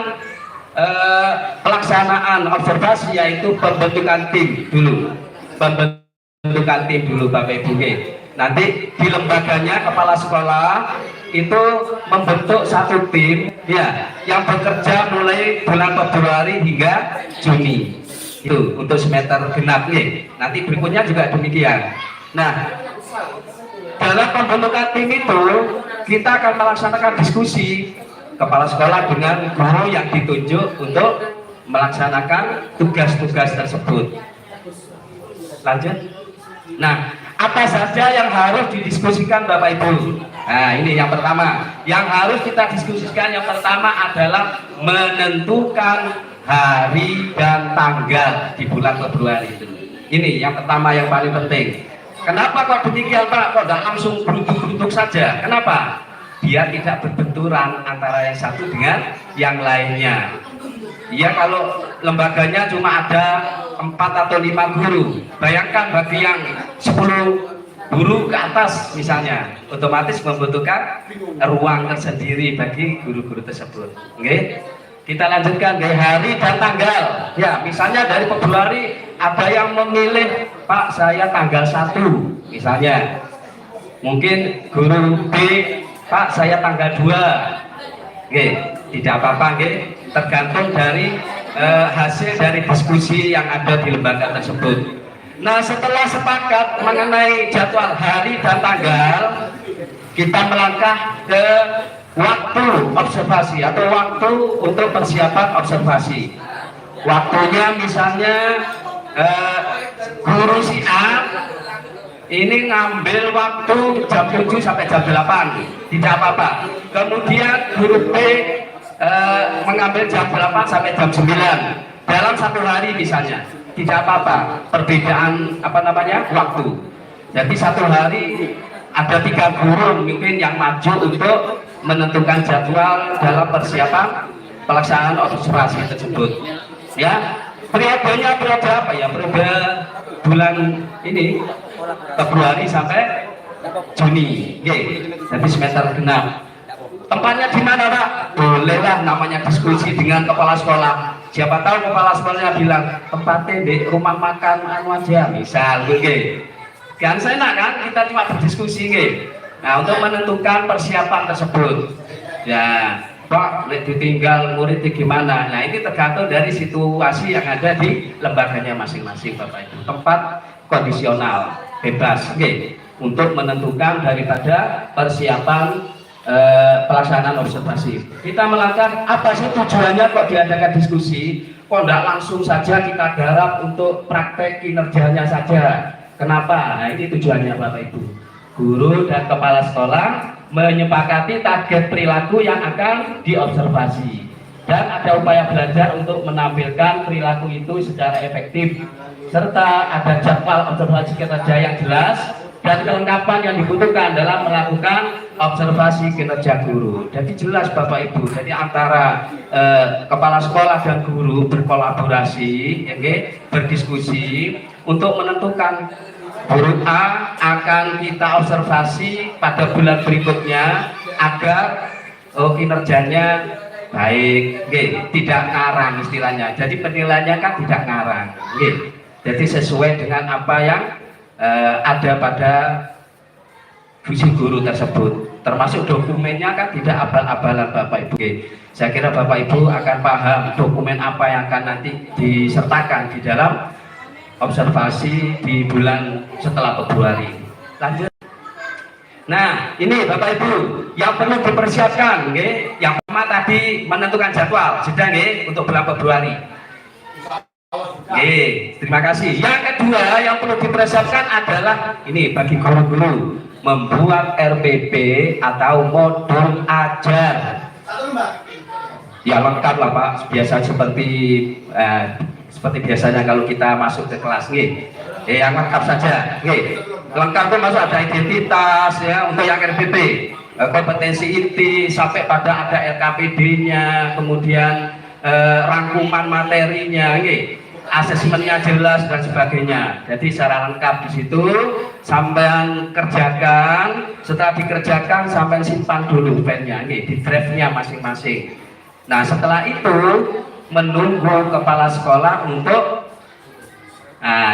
pelaksanaan observasi yaitu pembentukan tim dulu. Pembentukan tim dulu Bapak Ibu. Nanti di lembaganya kepala sekolah itu membentuk satu tim ya yang bekerja mulai bulan Februari hingga Juni itu untuk semester genap nih. Nanti berikutnya juga demikian. Nah, dalam pembentukan tim itu kita akan melaksanakan diskusi kepala sekolah dengan guru yang ditunjuk untuk melaksanakan tugas-tugas tersebut. Lanjut. Nah, apa saja yang harus didiskusikan Bapak Ibu? Nah, ini yang pertama. Yang harus kita diskusikan yang pertama adalah menentukan hari dan tanggal di bulan Februari itu. Ini yang pertama yang paling penting. Kenapa kok demikian Pak? Kok tidak langsung beruntuk-beruntuk saja? Kenapa? Biar tidak berbenturan antara yang satu dengan yang lainnya. Ya kalau lembaganya cuma ada 4 atau 5 guru, bayangkan bagi yang 10 guru ke atas misalnya, otomatis membutuhkan ruang tersendiri bagi guru-guru tersebut. Oke? Kita lanjutkan dari hari dan tanggal. Ya, misalnya dari Februari ada yang memilih, Pak saya tanggal 1 misalnya. Mungkin guru B, Pak saya tanggal 2. Oke, tidak apa-apa, tergantung dari hasil dari diskusi yang ada di lembaga tersebut. Nah, setelah sepakat mengenai jadwal hari dan tanggal, kita melangkah ke waktu observasi atau waktu untuk persiapan observasi. Waktunya misalnya guru si A ini ngambil waktu jam 7 sampai jam 8, tidak apa-apa. Kemudian guru B mengambil jam 8 sampai jam 9 dalam satu hari misalnya, tidak apa-apa, perbedaan waktu. Jadi satu hari ada 3 guru mungkin yang maju untuk menentukan jadwal dalam persiapan pelaksanaan observasi tersebut. Ya, periodenya periode apa ya? Periode bulan ini Februari sampai Juni. Jadi semester genap. Tempatnya di mana Pak? Bolehlah namanya diskusi dengan kepala sekolah. Siapa tahu kepala sekolahnya bilang tempatnya di rumah makan aja misal, kan enak kan kita cuma berdiskusi Nah, untuk menentukan persiapan tersebut. Ya, Pak, ditinggal murid gimana? Nah, ini tergantung dari situasi yang ada di lembaganya masing-masing Bapak Ibu. Tempat kondisional, bebas, untuk menentukan daripada persiapan pelaksanaan observasi. Kita melangkah apa sih tujuannya kok diadakan diskusi? Kok tidak langsung saja kita garap untuk praktek kinerjanya saja? Kenapa? Nah, ini tujuannya Bapak Ibu. Guru dan kepala sekolah menyepakati target perilaku yang akan diobservasi dan ada upaya belajar untuk menampilkan perilaku itu secara efektif serta ada jadwal observasi kinerja yang jelas dan kelengkapan yang dibutuhkan dalam melakukan observasi kinerja guru. Jadi jelas Bapak Ibu, jadi antara kepala sekolah dan guru berkolaborasi, berdiskusi untuk menentukan guru A akan kita observasi pada bulan berikutnya agar kinerjanya baik, tidak ngarang istilahnya. Jadi penilaiannya kan tidak ngarang, jadi sesuai dengan apa yang ada pada visi guru tersebut, termasuk dokumennya kan tidak abal-abalan Bapak Ibu. Saya kira Bapak Ibu akan paham dokumen apa yang akan nanti disertakan di dalam observasi di bulan setelah Februari. Lanjut. Nah, ini Bapak Ibu yang perlu dipersiapkan, nggih. Yang pertama tadi menentukan jadwal, sudah nggih, untuk bulan Februari. Nggih, terima kasih. Yang kedua yang perlu dipersiapkan adalah ini bagi guru-guru membuat RPP atau modul ajar. Ya lengkap lah Pak, biasa seperti biasanya kalau kita masuk ke kelas nggih. Yang lengkap saja, nggih. Lengkap itu masuk ada identitas ya untuk yang RPP, kompetensi inti sampai pada ada LKPD-nya, kemudian rangkuman materinya, nggih. Asesmennya jelas dan sebagainya. Jadi secara lengkap di situ sampai kerjakan, setelah dikerjakan sampai simpan dulu filenya, di drive-nya masing-masing. Nah setelah itu menunggu kepala sekolah untuk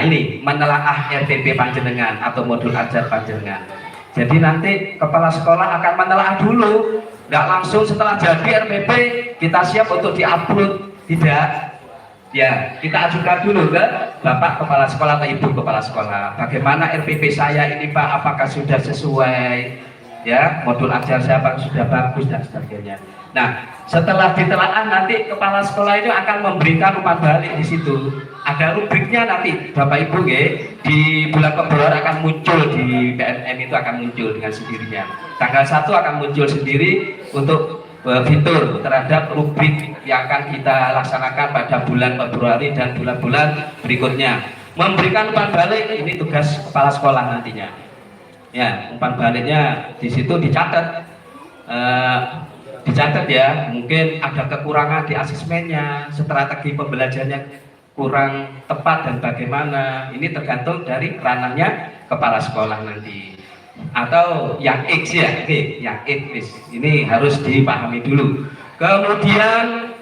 ini menelaah RPP panjenengan atau modul ajar panjenengan. Jadi nanti kepala sekolah akan menelaah dulu, nggak langsung setelah jadi RPP kita siap untuk diupload, tidak. Ya, kita ajukan dulu ke Bapak Kepala Sekolah atau Ibu Kepala Sekolah. Bagaimana RPP saya ini Pak, apakah sudah sesuai? Ya, modul ajar saya Pak sudah bagus dan sebagainya. Nah, setelah ditelaah nanti Kepala Sekolah itu akan memberikan umpan balik di situ. Ada rubriknya nanti Bapak Ibu di bulan Februari akan muncul di PNM itu akan muncul dengan sendirinya. Tanggal 1 akan muncul sendiri untuk fitur terhadap rubrik yang akan kita laksanakan pada bulan Februari dan bulan-bulan berikutnya. Memberikan umpan balik ini tugas kepala sekolah nantinya. Ya, umpan baliknya di situ dicatat, ya. Mungkin ada kekurangan di asesmennya, strategi pembelajarannya kurang tepat dan bagaimana. Ini tergantung dari ranahnya kepala sekolah nanti. Atau yang X ya, yang X ini harus dipahami dulu. Kemudian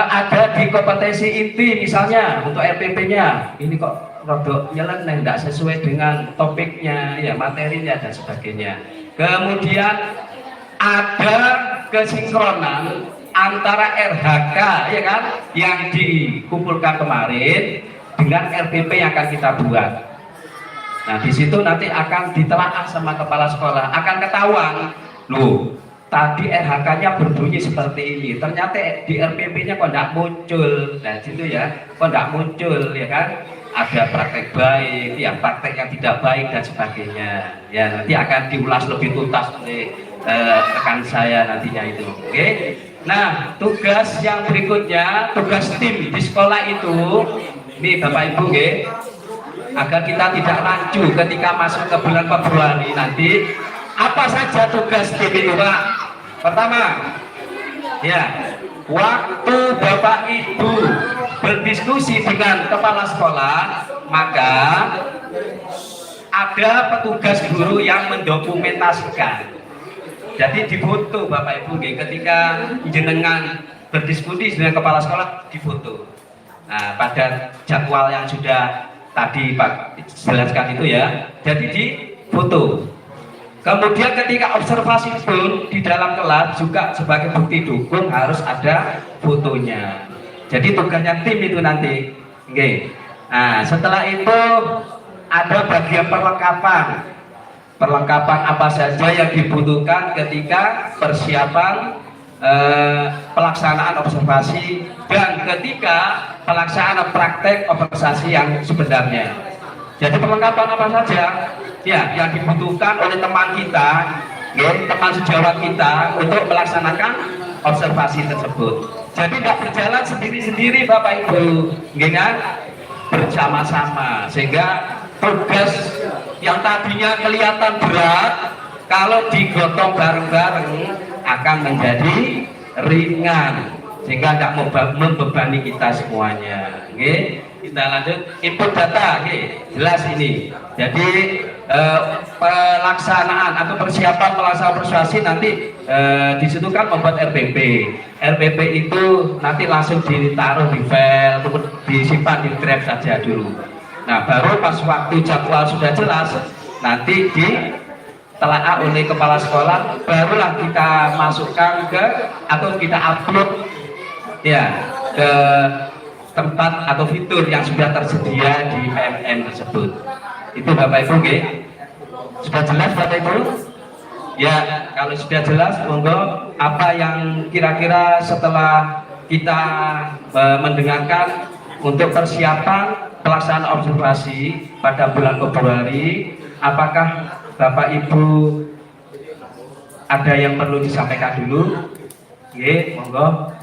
ada di kompetensi inti misalnya untuk RPP-nya ini kok rodok nyeleneh, tidak sesuai dengan topiknya, ya materinya dan sebagainya. Kemudian ada kesinkronan antara RHK ya kan yang dikumpulkan kemarin dengan RPP yang akan kita buat. Nah di situ nanti akan ditelaah sama kepala sekolah, akan ketahuan, loh tadi RHK-nya berbunyi seperti ini, ternyata di RPP-nya kok tidak muncul. Nah situ ya, kok tidak muncul ya kan? Ada praktek baik, ya praktek yang tidak baik dan sebagainya. Ya nanti akan diulas lebih tuntas oleh rekan saya nantinya itu. Oke? Nah tugas yang berikutnya, tugas tim di sekolah itu, ini Bapak Ibu agar kita tidak rancu ketika masuk ke bulan Februari nanti. Apa saja tugas tim itu Pak? Pertama, ya waktu Bapak Ibu berdiskusi dengan kepala sekolah, maka ada petugas guru yang mendokumentasikan. Jadi difoto Bapak Ibu ketika jenengan berdiskusi dengan kepala sekolah, difoto. Nah, pada jadwal yang sudah tadi Pak jelaskan itu ya, jadi di foto. Kemudian ketika observasi pun di dalam kelas juga sebagai bukti dukung harus ada fotonya. Jadi tugasnya tim itu nanti. Nah setelah itu ada bagian perlengkapan apa saja yang dibutuhkan ketika persiapan pelaksanaan observasi dan ketika pelaksanaan praktek observasi yang sebenarnya. Jadi perlengkapan apa saja ya yang dibutuhkan oleh teman kita, teman sejawat kita untuk melaksanakan observasi tersebut. Jadi tidak berjalan sendiri-sendiri Bapak Ibu, kan? Bersama-sama, sehingga tugas yang tadinya kelihatan berat kalau digotong bareng-bareng akan menjadi ringan, sehingga tidak membebani kita semuanya. Kita lanjut input data, jelas ini. Jadi pelaksanaan atau persiapan pelaksanaan persuasi nanti di situ kan membuat RPP. RPP itu nanti langsung ditaruh di file, disimpan di drive saja dulu. Nah baru pas waktu jadwal sudah jelas nanti ditelaah oleh kepala sekolah, barulah kita masukkan ke atau kita upload ya ke tempat atau fitur yang sudah tersedia di PMN tersebut. Itu Bapak Ibu, sudah jelas Bapak Ibu? Ya, kalau sudah jelas, monggo apa yang kira-kira setelah kita mendengarkan untuk persiapan pelaksanaan observasi pada bulan Februari, apakah Bapak Ibu ada yang perlu disampaikan dulu? Oke, monggo.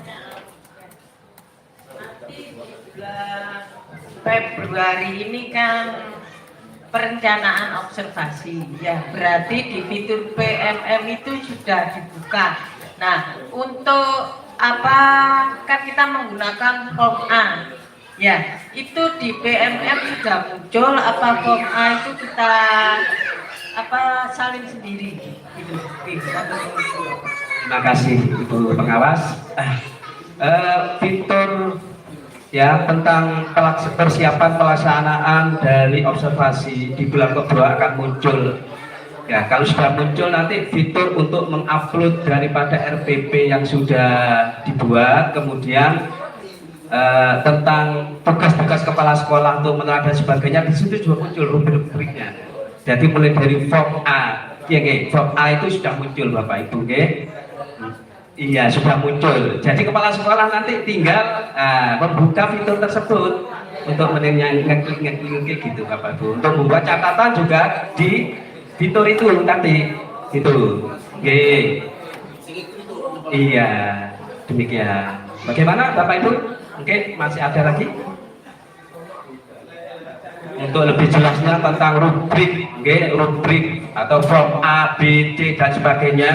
Februari ini kan perencanaan observasi ya, berarti di fitur PMM itu sudah dibuka. Nah, untuk apa kan kita menggunakan form A ya, itu di PMM sudah muncul apa form A itu kita apa salin sendiri gitu. Terima kasih Ibu Pengawas. Fitur ya tentang persiapan pelaksanaan dari observasi di bulan Februari akan muncul. Ya, kalau sudah muncul nanti fitur untuk mengupload daripada RPP yang sudah dibuat, kemudian tentang tugas-tugas kepala sekolah untuk menerapkan sebagainya, di situ juga muncul rubrik-rubriknya. Jadi mulai dari form A, ya, form A itu sudah muncul Bapak Ibu, iya sudah muncul. Jadi kepala sekolah nanti tinggal membuka fitur tersebut untuk ngeklik gitu Bapak Ibu. Untuk membuat catatan juga di fitur itu nanti gitu. Oke. Iya, demikian. Bagaimana Bapak Ibu? Oke, masih ada lagi? Untuk lebih jelasnya tentang rubrik, rubrik atau form A, B, C dan sebagainya.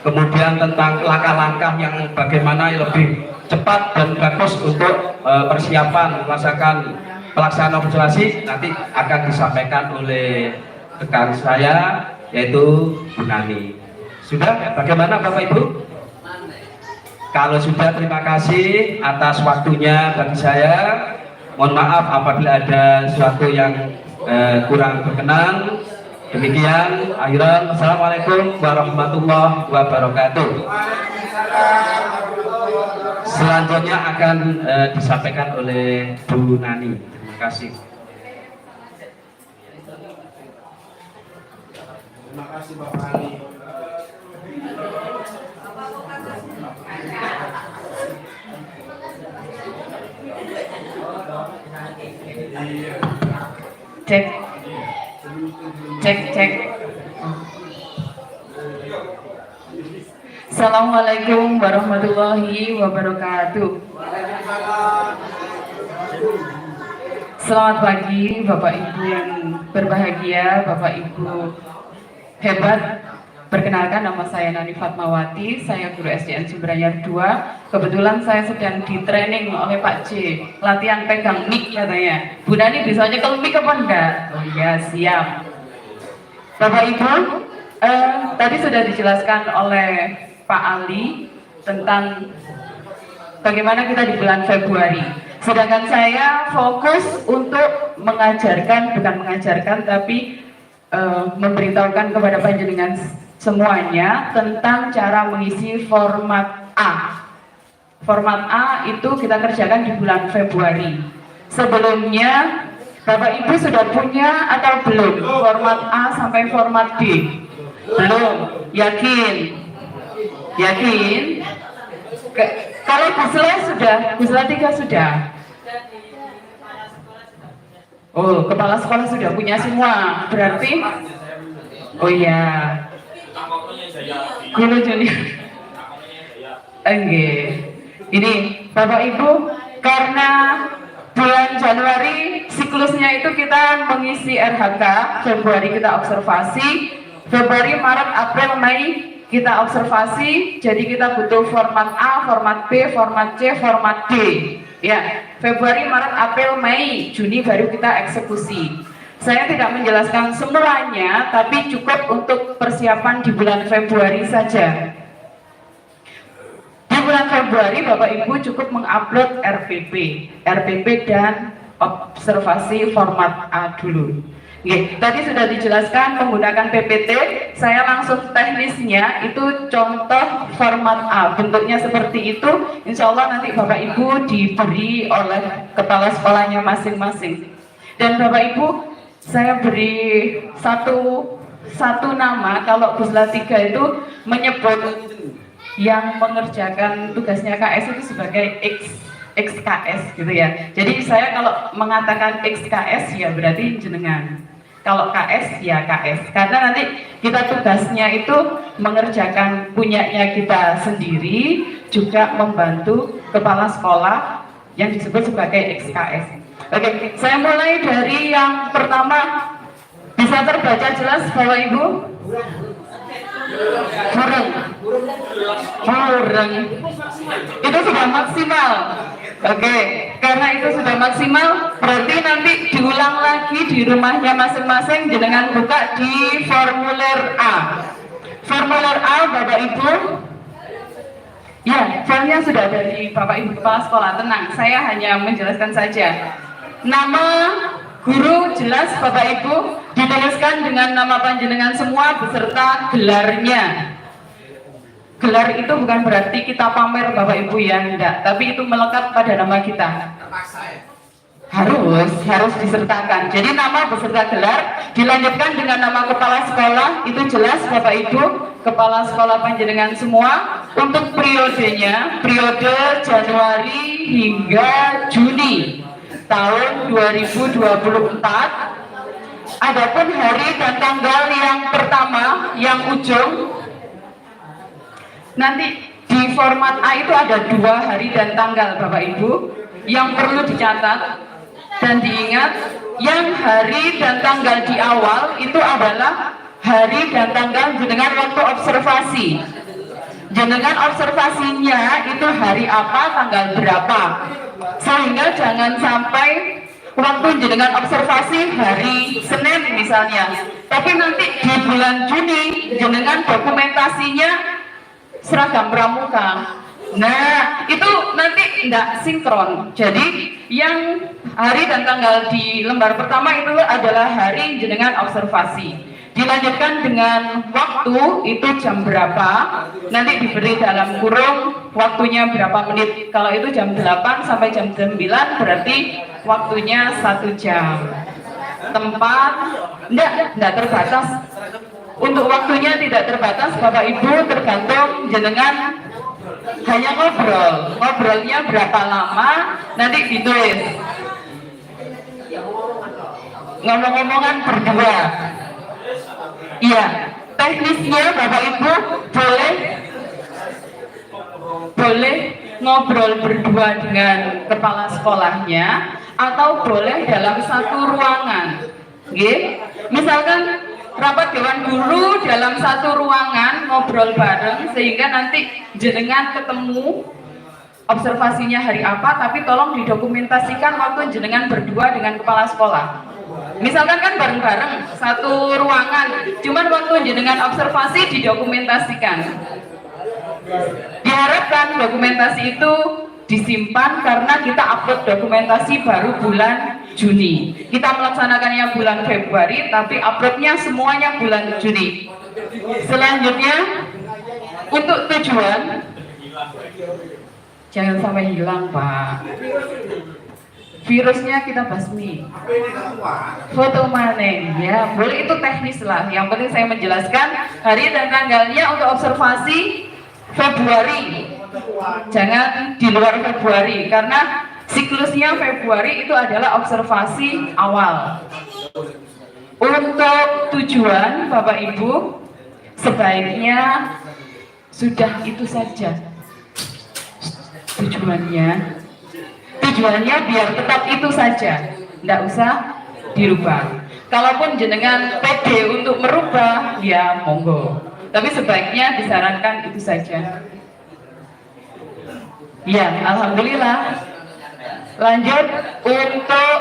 Kemudian tentang langkah-langkah yang bagaimana lebih cepat dan bagus untuk persiapan pelaksanaan observasi nanti akan disampaikan oleh rekan saya yaitu Bu Nani. Sudah? Bagaimana Bapak Ibu? Kalau sudah, terima kasih atas waktunya bagi saya. Mohon maaf apabila ada sesuatu yang kurang berkenan. Demikian, akhiran. Assalamualaikum warahmatullahi wabarakatuh. Selanjutnya akan disampaikan oleh Bu Nani. Terima kasih. Terima kasih Bapak Ali. Cek cek. Assalamualaikum warahmatullahi wabarakatuh. Selamat pagi Bapak Ibu yang berbahagia, Bapak Ibu hebat. Perkenalkan, nama saya Nani Fatmawati, saya guru SDN Sumberanyar 2. Kebetulan saya sedang di training oleh Pak C, latihan pegang mic katanya. Bu Nani bisa nyekel mic apa enggak? Oh iya, siap. Bapak Ibu, tadi sudah dijelaskan oleh Pak Ali tentang bagaimana kita di bulan Februari. Sedangkan saya fokus untuk bukan mengajarkan, tapi memberitahukan kepada panjenengan semuanya tentang cara mengisi format A. Format A itu kita kerjakan di bulan Februari. Sebelumnya Bapak Ibu sudah punya atau belum format A sampai format B? Belum? Yakin? Kalau Gusle sudah, Gusle 3 sudah. Oh, kepala sekolah sudah punya semua. Berarti oh iya. Guru junior. Enggak. Ini Bapak Ibu, karena bulan Januari siklusnya itu kita mengisi RHK, Februari kita observasi, Februari, Maret, April, Mei kita observasi, jadi kita butuh format A, format B, format C, format D. Ya, Februari, Maret, April, Mei, Juni baru kita eksekusi. Saya tidak menjelaskan semuanya, tapi cukup untuk persiapan di bulan Februari saja. Di bulan Februari Bapak Ibu cukup mengupload RPP dan observasi format A dulu. Oke, tadi sudah dijelaskan menggunakan PPT, saya langsung teknisnya itu contoh format A, bentuknya seperti itu. Insya Allah nanti Bapak Ibu diberi oleh kepala sekolahnya masing-masing. Dan Bapak Ibu, saya beri satu satu nama, kalau Pusla 3 itu menyebut yang mengerjakan tugasnya KS itu sebagai XKS gitu ya. Jadi saya kalau mengatakan XKS ya berarti jenengan. Kalau KS ya KS. Karena nanti kita tugasnya itu mengerjakan punyanya kita sendiri, juga membantu kepala sekolah yang disebut sebagai XKS. Oke, saya mulai dari yang pertama. Bisa terbaca jelas Bapak Ibu? Burung. Itu sudah maksimal. Oke, karena itu sudah maksimal, berarti nanti diulang lagi di rumahnya masing-masing dengan buka di formulir A. Formulir A, Bapak Ibu. Ya, filenya sudah ada di Bapak Ibu Kepala Sekolah. Tenang, saya hanya menjelaskan saja. Nama guru jelas Bapak Ibu, dituliskan dengan nama panjenengan semua beserta gelarnya. Gelar itu bukan berarti kita pamer Bapak Ibu ya, enggak, tapi itu melekat pada nama kita. Harus disertakan. Jadi nama beserta gelar dilanjutkan dengan nama kepala sekolah, itu jelas Bapak Ibu, kepala sekolah panjenengan semua. Untuk periodenya, periode Januari hingga Juni tahun 2024. Adapun hari dan tanggal yang pertama, yang ujung, nanti di format A itu ada 2 hari dan tanggal Bapak Ibu yang perlu dicatat dan diingat. Yang hari dan tanggal di awal itu adalah hari dan tanggal jenengan waktu observasi. Jenengan observasinya itu hari apa, tanggal berapa, sehingga jangan sampai waktu jenengan observasi hari Senin misalnya, tapi nanti di bulan Juni jenengan dokumentasinya seragam pramuka. Nah, itu nanti tidak sinkron. Jadi yang hari dan tanggal di lembar pertama itu adalah hari jenengan observasi. Dilanjutkan dengan waktu, itu jam berapa, nanti diberi dalam kurung waktunya berapa menit. Kalau itu jam 8 sampai jam 9 berarti waktunya 1 jam. Tempat enggak terbatas. Untuk waktunya tidak terbatas Bapak Ibu, tergantung jenengan hanya ngobrolnya berapa lama nanti ditulis. Ngomong-ngomongan berdua. Iya, teknisnya Bapak Ibu boleh ngobrol berdua dengan kepala sekolahnya atau boleh dalam satu ruangan. Misalkan rapat dewan guru dalam satu ruangan ngobrol bareng, sehingga nanti jenengan ketemu observasinya hari apa, tapi tolong didokumentasikan waktu jenengan berdua dengan kepala sekolah. Misalkan kan bareng-bareng satu ruangan, cuman waktu jenengan observasi didokumentasikan. Diharapkan dokumentasi itu disimpan karena kita upload dokumentasi baru bulan Juni. Kita melaksanakannya bulan Februari, tapi uploadnya semuanya bulan Juni. Selanjutnya, untuk tujuan, jangan sampai hilang Pak. Virusnya kita basmi. Foto manen ya, boleh, itu teknis lah. Yang penting saya menjelaskan hari dan tanggalnya untuk observasi Februari. Jangan di luar Februari karena siklusnya Februari itu adalah observasi awal. Untuk tujuan Bapak Ibu, sebaiknya sudah itu saja. Tujuannya biar tetap itu saja, tidak usah dirubah. Kalaupun jenengan pede untuk merubah, ya monggo. Tapi sebaiknya disarankan itu saja. Ya, alhamdulillah. Lanjut untuk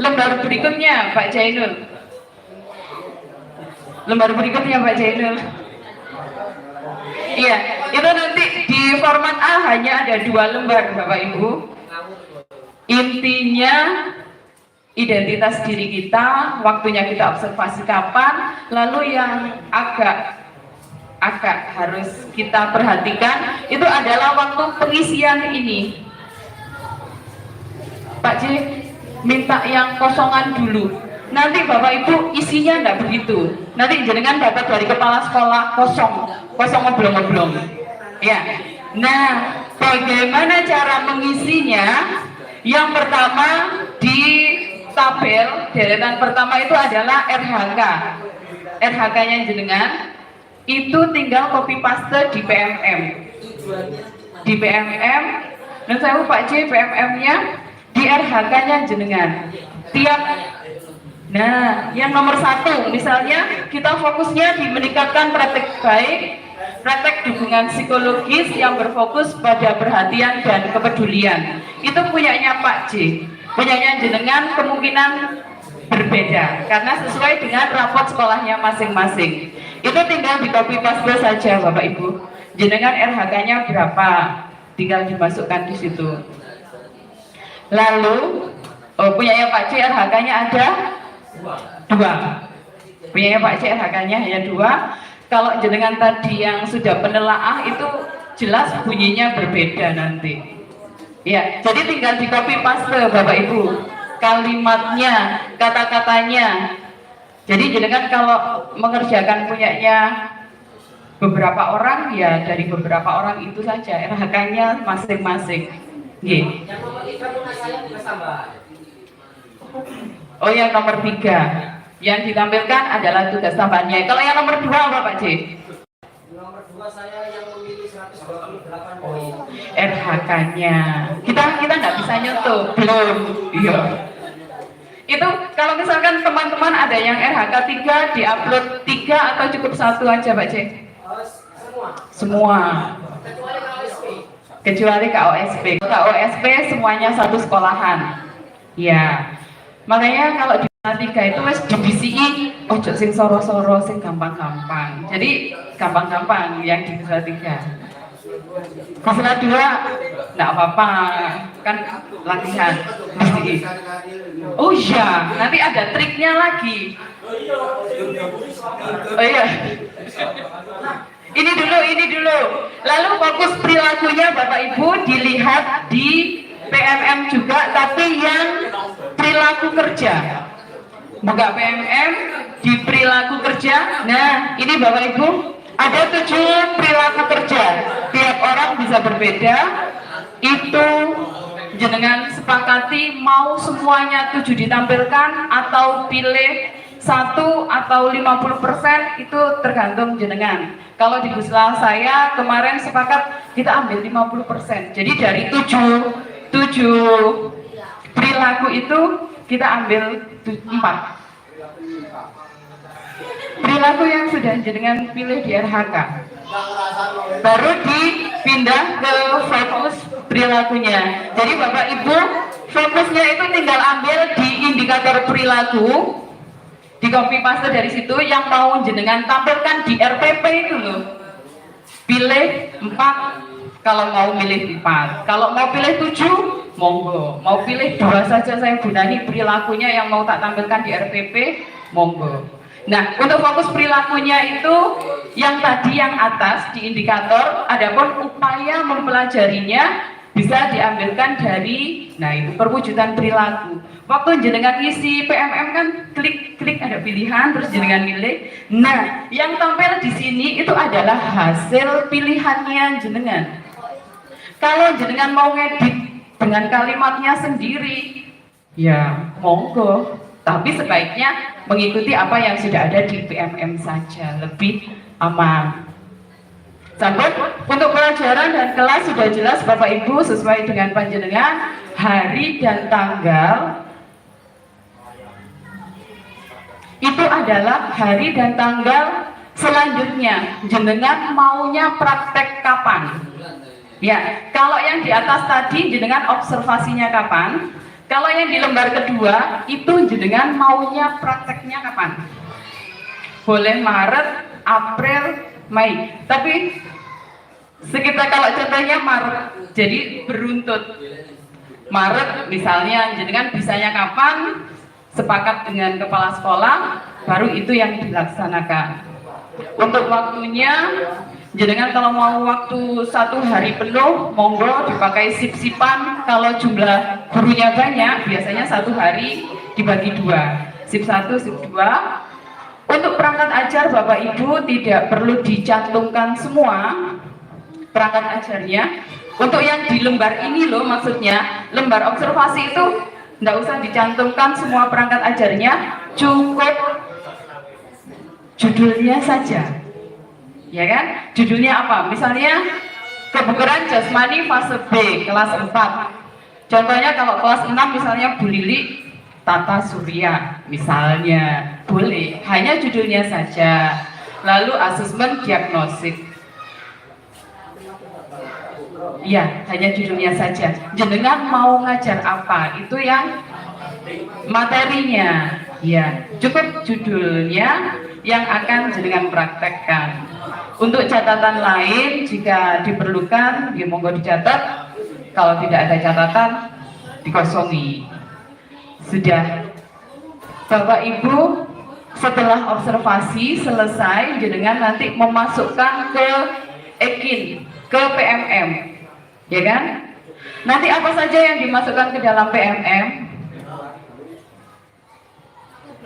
lembar berikutnya, Pak Jainul. Lembar berikutnya, Pak Jainul. Iya, itu nanti di format A hanya ada 2 lembar, Bapak Ibu. Intinya identitas diri kita, waktunya kita observasi kapan, lalu yang agak harus kita perhatikan itu adalah waktu pengisian ini. Pak J, minta yang kosongan dulu. Nanti Bapak Ibu isinya enggak begitu. Nanti jenengan dapat dari kepala sekolah kosong ngoblong-ngoblong. Ya. Nah, bagaimana cara mengisinya? Yang pertama di tabel deretan pertama itu adalah RHK. RHK-nya jenengan itu tinggal copy paste di PMM. Di PMM, dan saya Pak C PMM-nya di RHK-nya jenengan. Nah, yang nomor 1, misalnya kita fokusnya di meningkatkan praktek baik, praktek dukungan psikologis yang berfokus pada perhatian dan kepedulian. Itu punyanya Pak C. Punyanya jenengan kemungkinan berbeda karena sesuai dengan rapot sekolahnya masing-masing. Itu tinggal di copy paste saja Bapak Ibu. Jenengan RHK-nya berapa? Tinggal dimasukkan di situ. Lalu punyanya Pak C RHK-nya ada 2. Punyanya Pak C RHK-nya hanya 2. Kalau jenengan tadi yang sudah penelaah itu jelas bunyinya berbeda nanti. Ya, jadi tinggal di copy paste Bapak Ibu. Kalimatnya, kata-katanya. Jadi jenengan kalau mengerjakan punyanya beberapa orang, ya dari beberapa orang itu saja RHK-nya masing-masing. Nggih. Yang nomor 3 punya saya bisa tambah. Oh, yang nomor 3 yang ditampilkan adalah tugas tambahannya. Kalau yang nomor 2 apa Pak C? Nomor 2 saya yang memilih 128 poin. RHK-nya. Kita nggak bisa nyentuh, belum. Iya. Itu kalau misalkan teman-teman ada yang RHK 3 diupload 3 atau cukup 1 aja Pak C? Semua. Kecuali KOSP. KOSP semuanya satu sekolahan. Ya. Makanya kalau di kelas 3 itu wes divisi ojo sing soro-soro sing gampang-gampang. Jadi gampang-gampang yang di kelas 3. Kelas 2 enggak apa-apa, kan latihan divisi. Oh iya, nanti ada triknya lagi. Oh iya. Ini dulu. Lalu fokus perilakunya Bapak Ibu dilihat di PMM juga, tapi yang perilaku kerja. Buka PMM di perilaku kerja. Nah, ini Bapak Ibu ada 7 perilaku kerja. Tiap orang bisa berbeda. Itu jenengan sepakati mau semuanya 7 ditampilkan atau pilih 1 atau 50%, itu tergantung jenengan. Kalau di Gusla saya kemarin sepakat kita ambil 50%. Jadi dari 7 perilaku itu kita ambil 4. Perilaku yang sudah jenengan pilih di RHK baru dipindah ke fokus perilakunya. Jadi Bapak Ibu fokusnya itu tinggal ambil di indikator perilaku, di copy paste dari situ yang mau jenengan tampilkan di RPP itu loh. Pilih 4 kalau mau milih 4. Kalau mau pilih 7 monggo. Mau pilih 2 saja saya gunakan perilakunya yang mau tak tampilkan di RPP, monggo. Nah, untuk fokus perilakunya itu yang tadi yang atas di indikator, adapun upaya mempelajarinya bisa diambilkan dari, nah itu perwujudan perilaku. Waktu jenengan ngisi PMM kan klik ada pilihan terus jenengan milih. Nah, yang tampil di sini itu adalah hasil pilihannya jenengan. Kalau jenengan mau ngedit dengan kalimatnya sendiri, ya monggo. Tapi sebaiknya mengikuti apa yang sudah ada di PMM saja, lebih aman. Sahabat, untuk pelajaran dan kelas sudah jelas Bapak Ibu sesuai dengan panjenengan, hari dan tanggal itu adalah hari dan tanggal selanjutnya. Jenengan maunya praktek kapan? Ya, kalau yang di atas tadi jenengan observasinya kapan? Kalau yang di lembar kedua itu jenengan maunya prakteknya kapan? Boleh Maret, April, Mei. Tapi sekitar kalau contohnya Maret, jadi beruntut. Maret misalnya jenengan bisanya kapan? Sepakat dengan kepala sekolah, baru itu yang dilaksanakan. Untuk waktunya, jenengan kalau mau waktu 1 hari penuh, monggo dipakai sip-sipan. Kalau jumlah gurunya banyak, biasanya 1 hari dibagi 2. Sip 1, sip 2. Untuk perangkat ajar Bapak Ibu tidak perlu dicantumkan semua perangkat ajarnya. Untuk yang di lembar ini loh, maksudnya lembar observasi itu nggak usah dicantumkan semua perangkat ajarnya, cukup judulnya saja, ya kan? Judulnya apa? Misalnya kebugaran jasmani fase B kelas 4. Contohnya kalau kelas 6 misalnya Bu Lili Tata Surya misalnya, boleh, hanya judulnya saja. Lalu asesmen diagnostik, ya hanya judulnya saja. Jenengan mau ngajar apa, itu yang materinya, ya cukup judulnya yang akan jenengan praktekkan. Untuk catatan lain jika diperlukan, ya monggo dicatat. Kalau tidak ada catatan, dikosongi. Sudah, Bapak Ibu, setelah observasi selesai, jenengan nanti memasukkan ke EKIN, ke PMM, ya kan? Nanti apa saja yang dimasukkan ke dalam PMM?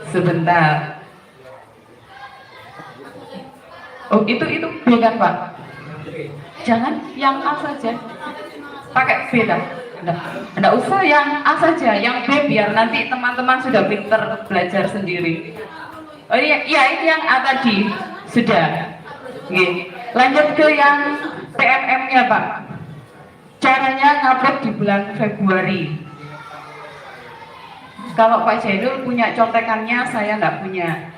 Sebentar. Oh, itu B kan Pak? Jangan yang A saja. Pakai B dah. Nggak usah yang A saja, yang B biar nanti teman-teman sudah pinter belajar sendiri. Oh iya, ini yang A tadi sudah. Oke. Lanjut ke yang PMM-nya Pak. Caranya ngupload di bulan Februari. Kalau Pak Jainul punya contekannya, saya nggak punya.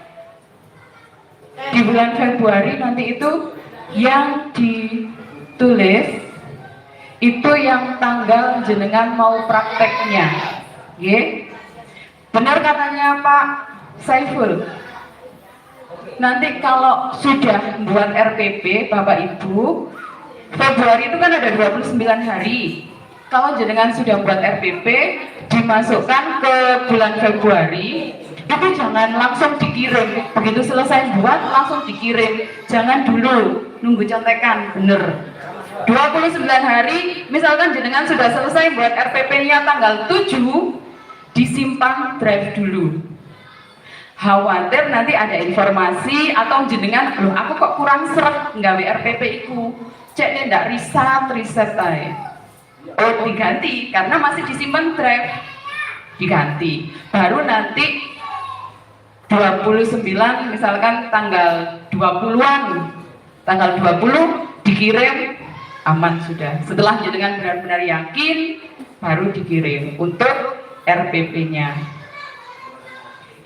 Di bulan Februari nanti itu yang ditulis itu yang tanggal jenengan mau prakteknya, ye? Benar katanya Pak Saiful. Nanti kalau sudah buat RPP Bapak Ibu, Februari itu kan ada 29 hari. Kalau jenengan sudah buat RPP, dimasukkan ke bulan Februari, itu jangan langsung dikirim. Begitu selesai buat langsung dikirim. Jangan dulu, nunggu contekan, bener. 29 hari, misalkan jenengan sudah selesai buat RPP-nya tanggal 7, disimpan drive dulu. Khawatir nanti ada informasi atau jenengan, loh aku kok kurang seret nggawe RPP iku. Ceknya ndak riset aja. Oh diganti, karena masih disimpan drive. Diganti, baru nanti 29 misalkan tanggal 20-an, tanggal 20 dikirim, aman sudah. Setelah jenengan benar-benar yakin, baru dikirim untuk RPP-nya.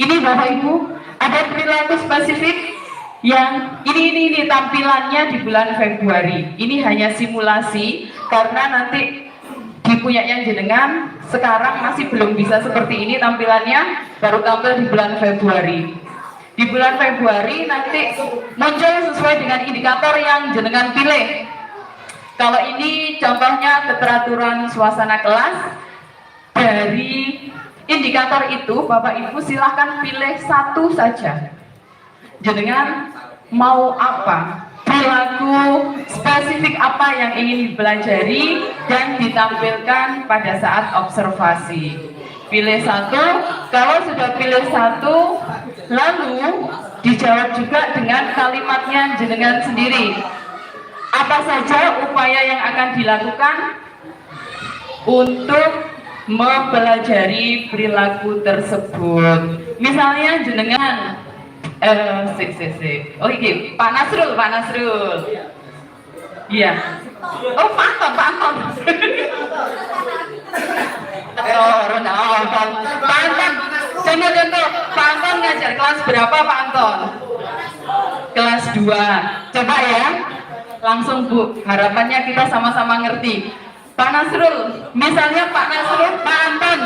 Ini Bapak Ibu, ada perilaku spesifik yang ini tampilannya di bulan Februari. Ini hanya simulasi karena nanti dipunyanya jenengan sekarang masih belum bisa seperti ini tampilannya, baru tampil di bulan Februari. Di bulan Februari nanti muncul sesuai dengan indikator yang jenengan pilih. Kalau ini contohnya keteraturan suasana kelas. Dari indikator itu Bapak Ibu silahkan pilih satu saja. Jenengan mau apa? Perilaku spesifik apa yang ingin dipelajari dan ditampilkan pada saat observasi. Pilih satu, kalau sudah pilih satu, lalu dijawab juga dengan kalimatnya jenengan sendiri. Apa saja upaya yang akan dilakukan untuk mempelajari perilaku tersebut? Misalnya jenengan oh ini Pak Nasrul. Iya. Oh Pak Anton. Pak Anton. Contoh Pak Anton ngajar kelas berapa Pak Anton? Kelas 2. Coba ya. Langsung Bu, harapannya kita sama-sama ngerti. Pak Nasrul, misalnya Pak Nasrul, Pak Anton.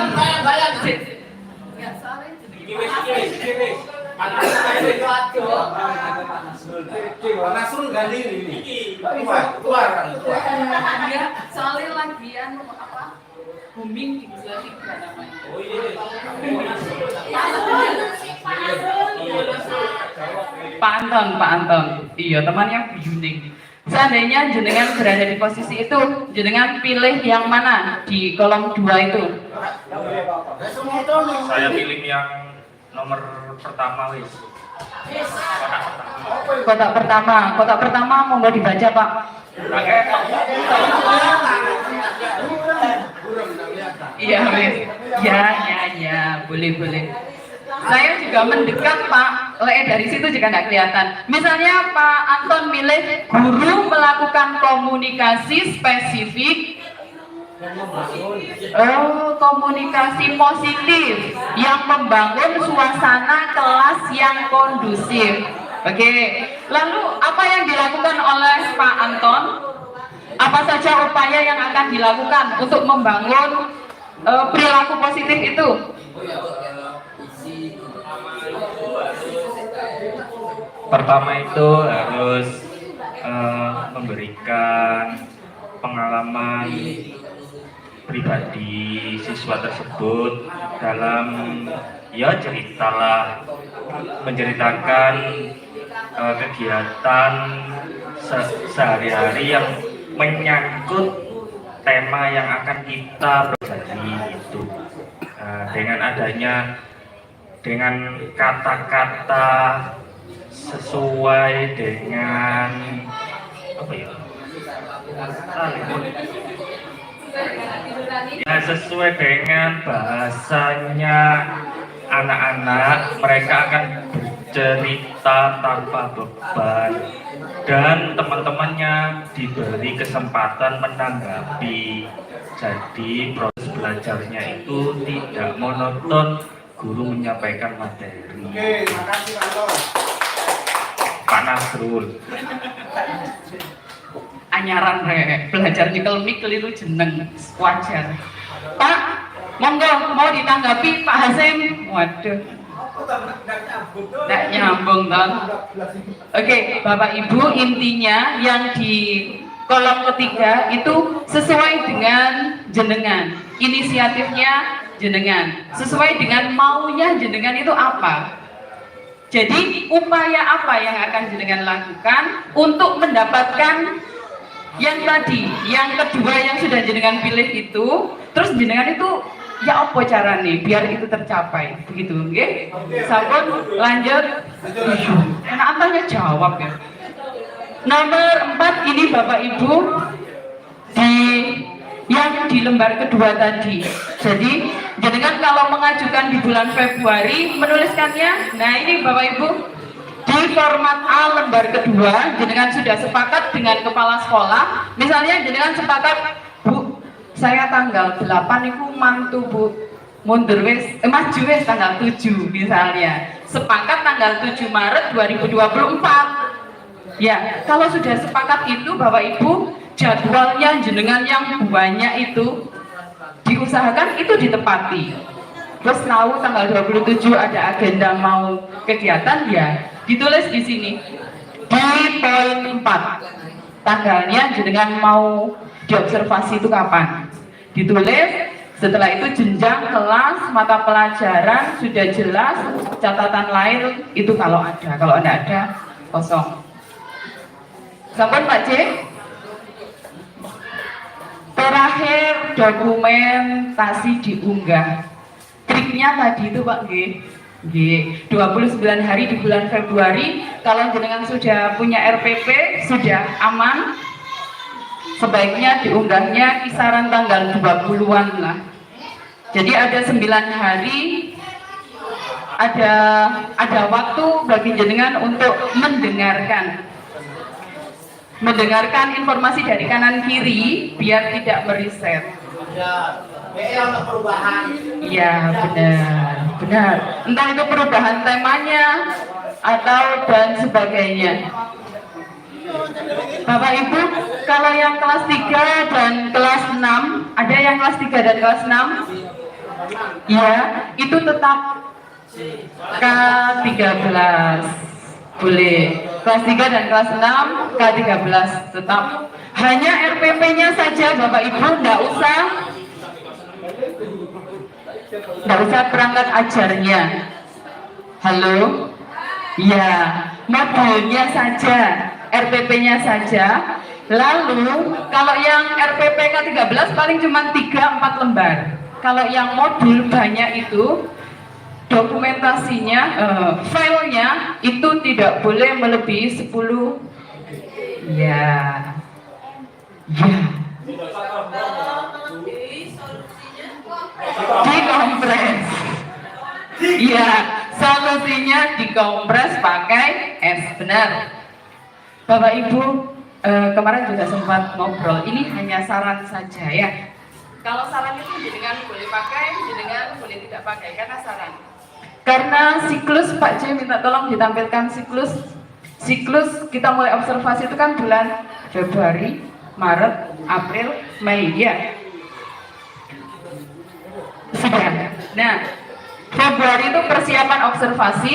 Nasrul ganti ini. Keluar. Soalnya lagian apa? Booming di bulan 3 namanya. Oh iya. Pak Anton. Iya, temannya Yuning. Seandainya jenengan berada di posisi itu, jenengan pilih yang mana di kolom 2 itu? Saya pilih yang nomor pertama wis. Kotak pertama monggo dibaca Pak. Iya, wes. Ya, boleh. Saya juga mendekat Pak, dari situ juga nggak kelihatan. Misalnya Pak Anton milih guru melakukan komunikasi spesifik, komunikasi positif yang membangun suasana kelas yang kondusif. Oke, lalu apa yang dilakukan oleh Pak Anton? Apa saja upaya yang akan dilakukan untuk membangun perilaku positif itu? Pertama itu harus memberikan pengalaman pribadi siswa tersebut dalam ceritalah, menceritakan kegiatan sehari-hari yang menyangkut tema yang akan kita pelajari itu. Dengan kata-kata sesuai dengan sesuai dengan bahasanya anak-anak, mereka akan bercerita tanpa beban dan teman-temannya diberi kesempatan menanggapi. Jadi proses belajarnya itu tidak monoton, guru menyampaikan materi. Oke, makasih Pak Nasrul. Anyaran belajar nyekel mik keliru jeneng wajar. Pak, monggo mau ditanggapi Pak Hasim. Waduh, nggak nyambung kan? Oke, Bapak Ibu, intinya yang di kolom ketiga itu sesuai dengan jenengan, inisiatifnya jenengan, sesuai dengan maunya jenengan itu apa. Jadi upaya apa yang akan jenengan lakukan untuk mendapatkan yang tadi, yang kedua yang sudah jenengan pilih itu, terus jenengan itu ya apa caranya biar itu tercapai, begitu, oke? Sampun lanjut. Enak antanya jawab ya. Nomor 4 ini Bapak Ibu yang di lembar kedua tadi. Jadi jenengan kalau mengajukan di bulan Februari menuliskannya, nah ini Bapak Ibu di format A lembar kedua, jenengan sudah sepakat dengan kepala sekolah. Misalnya jenengan sepakat, Bu, saya tanggal 8 itu mantu Bu, mundur wis, maju wis tanggal 7 misalnya. Sepakat tanggal 7 Maret 2024. Ya, kalau sudah sepakat itu Bapak Ibu, jadwalnya jenengan yang banyak itu diusahakan itu ditepati. Terus tahu tanggal 27 ada agenda mau kegiatan, ya ditulis di sini di poin 4 tanggalnya jenengan mau diobservasi itu kapan, ditulis. Setelah itu jenjang kelas, mata pelajaran sudah jelas, catatan lain itu kalau tidak ada kosong. Sampun Pak C. Terakhir dokumentasi diunggah. Triknya tadi itu Pak G. 29 hari di bulan Februari, kalau jenengan sudah punya RPP, sudah aman, sebaiknya diunggahnya kisaran tanggal 20-an lah. Jadi ada 9 hari, ada waktu bagi jenengan untuk mendengarkan informasi dari kanan kiri biar tidak meriset. Ya, PR untuk perubahan. Iya, benar. Entah itu perubahan temanya atau dan sebagainya. Bapak Ibu, kalau yang kelas 3 dan kelas 6, ada yang kelas 3 dan kelas 6? Ya, itu tetap K13. Boleh. Kelas 3 dan kelas 6, K13 tetap. Hanya RPP-nya saja Bapak Ibu, enggak usah perangkat ajarnya. Halo? Ya, modulnya saja, RPP-nya saja. Lalu kalau yang RPP K13 paling cuma 3-4 lembar. Kalau yang modul banyak itu dokumentasinya, filenya itu tidak boleh melebihi 10. Ya. Dikompres. Iya, solusinya dikompres pakai es, benar. Bapak Ibu, kemarin juga sempat ngobrol, ini hanya saran saja ya. Kalau saran itu jenengan boleh pakai, jenengan boleh tidak pakai, karena saran. Karena siklus, Pak J minta tolong ditampilkan siklus kita mulai observasi itu kan bulan Februari, Maret, April, Mei, ya. Sudah. Nah, Februari itu persiapan observasi,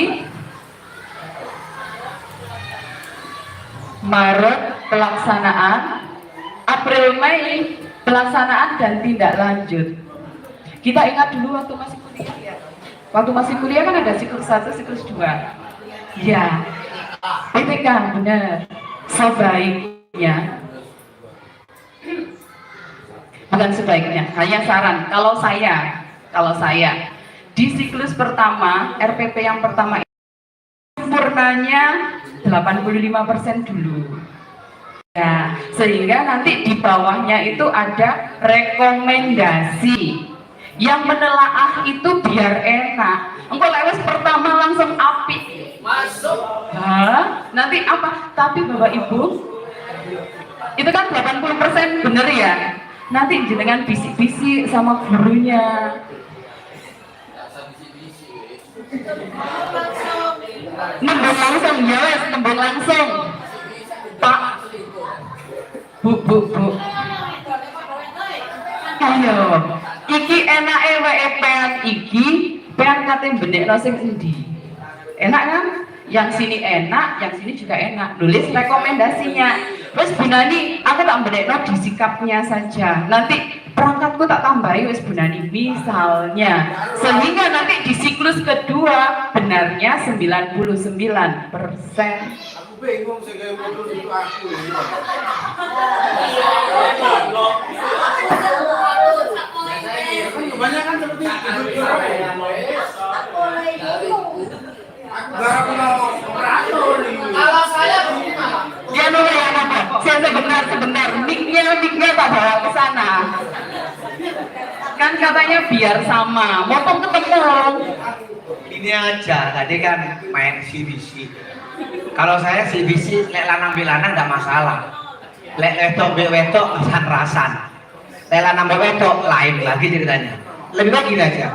Maret pelaksanaan, April, Mei pelaksanaan dan tindak lanjut. Kita ingat dulu waktu masih kuliah ya. Waktu masih kuliah kan ada siklus 1, siklus 2. Ya, PPK benar. Sebaiknya, bukan sebaiknya, hanya saran. Kalau saya di siklus pertama, RPP yang pertama sempurnanya 85% dulu. Ya, sehingga nanti di bawahnya itu ada rekomendasi. Yang menelaah itu biar enak. Engkau lewat pertama langsung api. Masuk. Hah? Nanti apa? Tapi Bapak Ibu, itu kan 80% bener ya. Nanti jenengan bisik-bisik sama gurunya. Nembung langsung, ya wes, nembung langsung. Pak, Bu. Ayo, iki enake wae pean iki, pean kate benekno sing endi? Enak kan? Yang sini enak, yang sini juga enak. Nulis rekomendasinya. Terus Bu Nani, aku tak benekno di sikapnya saja. Nanti perangkatku tak tambahi wis Bu Nani misalnya. Sehingga nanti di siklus kedua benarnya 99%. Bingung sih kayak modul itu aku. Banyak kan seperti itu. Kalau saya begini Dia nomor yang apa? Saya sebentar. Mic-nya tak bawa ke sana. Kan katanya biar sama. Motong ketemu. ini aja, tadi kan main CBC. Kalau saya CBC, lek lanang bilanang nggak masalah. Lek wetok be wetok rasan. Lek lanang be wetok lain lagi ceritanya. Lebih baik gini aja.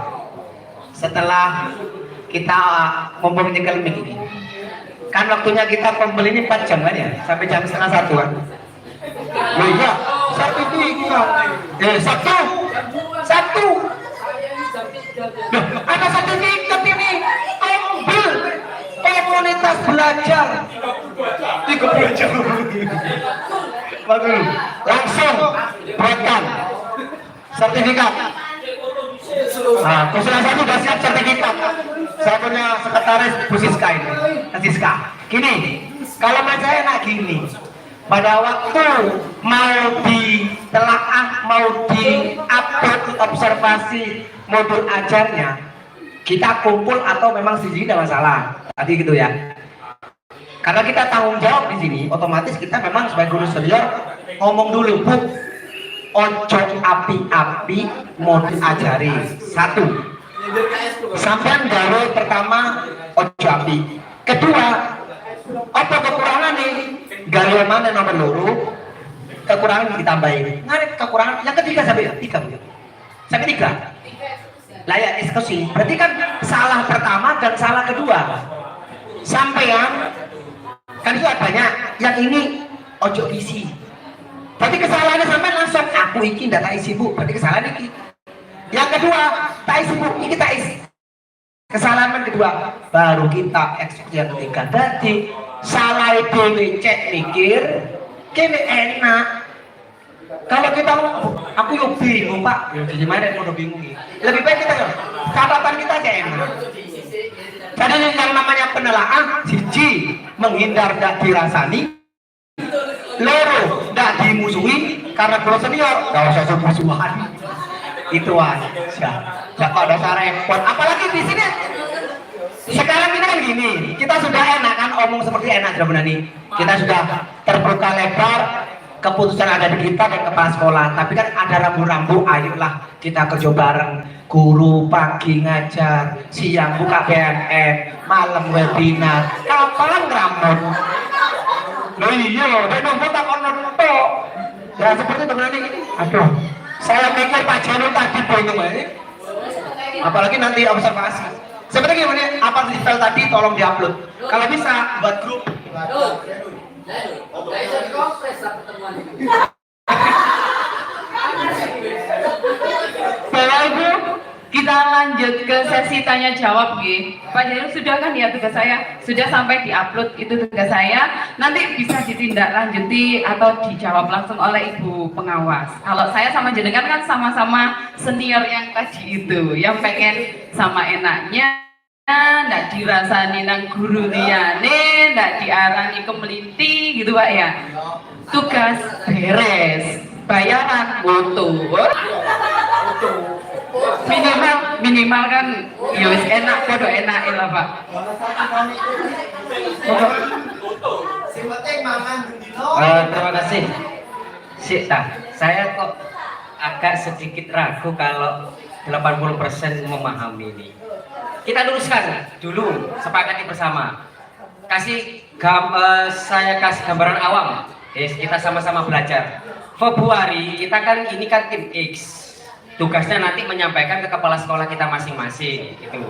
Setelah kita mumpung nyekel mic ini, kan waktunya kita kumpul ini 4 jam kan ya, sampai jam setengah 1 kan. Loh iya, satu itu satu. Loh, ada sertifikat ini, ambil komunitas belajar. 3 jam. Langsung buatkan sertifikat. Nah, konsultasi sudah siap sertifikat. Saya punya sekretaris Bu Siska ini, Siska. Gini, kalau menurut saya enak gini. Pada waktu mau ditelaah, mau di-upload observasi modul ajarnya, kita kumpul atau memang sendiri tidak masalah. Tadi gitu ya. Karena kita tanggung jawab di sini, otomatis kita memang sebagai guru senior ngomong dulu, Bu. Ojo api-api modul ajari. 1. Sampai gawe pertama ojo api. Kedua, apa kekurangan nih? Gawe mana nomor loro? Kekurangan ditambahin. Ngarit kekurangan. Yang ketiga sampai 3. Sampai 3. Lah ya diskusi. Berarti kan salah pertama dan salah kedua. Sampean kan itu banyak. Yang ini ojo isi. Berarti kesalahannya sampai langsung aku iki ndak tak isi Bu. Berarti kesalahan iki. Yang kedua, tak isi Bu, iki tak isi. Kesalahan kedua, baru kita eksekusi yang ketiga. Berarti salah dhewe cek mikir, kene enak. Kalau kita aku yuk bingung Pak, ya gimana mau bingung ini. Lebih baik kita ya, catatan kita aja enak. Jadi yang namanya penelaah, siji menghindar dan dirasani. Loro, tidak dimusuhi karena kalau senior, gak usah musuhan. Itu aja. Ya kok dasar repot. Apalagi di sini sekarang ini kan gini, kita sudah enak kan omong seperti enak sudah nih. Kita sudah terbuka lebar, keputusan ada di kita dan kepala sekolah. Tapi kan ada rambu-rambu, ayolah kita kerja bareng. Guru pagi ngajar, siang buka BMN, malam webinar, kapan ngeramun? Loh iya, dia nunggu tak nonton. Ya seperti teman ini. Aduh, saya pikir Pak Janu tadi bingung ini. Apalagi nanti observasi. Sebenarnya gimana? Apa di file tadi tolong diupload. Kalau bisa buat grup. Bapak Ibu, kita lanjut ke sesi tanya jawab, G. Pak Janu sudah kan ya tugas saya? Sudah sampai diupload itu tugas saya. Nanti bisa ditindaklanjuti atau dijawab langsung oleh Ibu pengawas. Kalau saya sama jenengan kan sama-sama senior yang tadi itu, yang pengen sama enaknya. Nggak dirasani nang guru liyane, nggak diarani ke meliti gitu Pak ya. Tugas beres, bayaran butuh. Minimal kan ya wis enak podo enak lah Pak. Sing penting mangan dino. Terima kasih. Saya kok agak sedikit ragu kalau 80% memahami ini. Kita luruskan dulu, sepakati bersama. Saya kasih gambaran awam. Kita sama-sama belajar. Februari kita kan ini kan tim X. Tugasnya nanti menyampaikan ke kepala sekolah kita masing-masing gitu.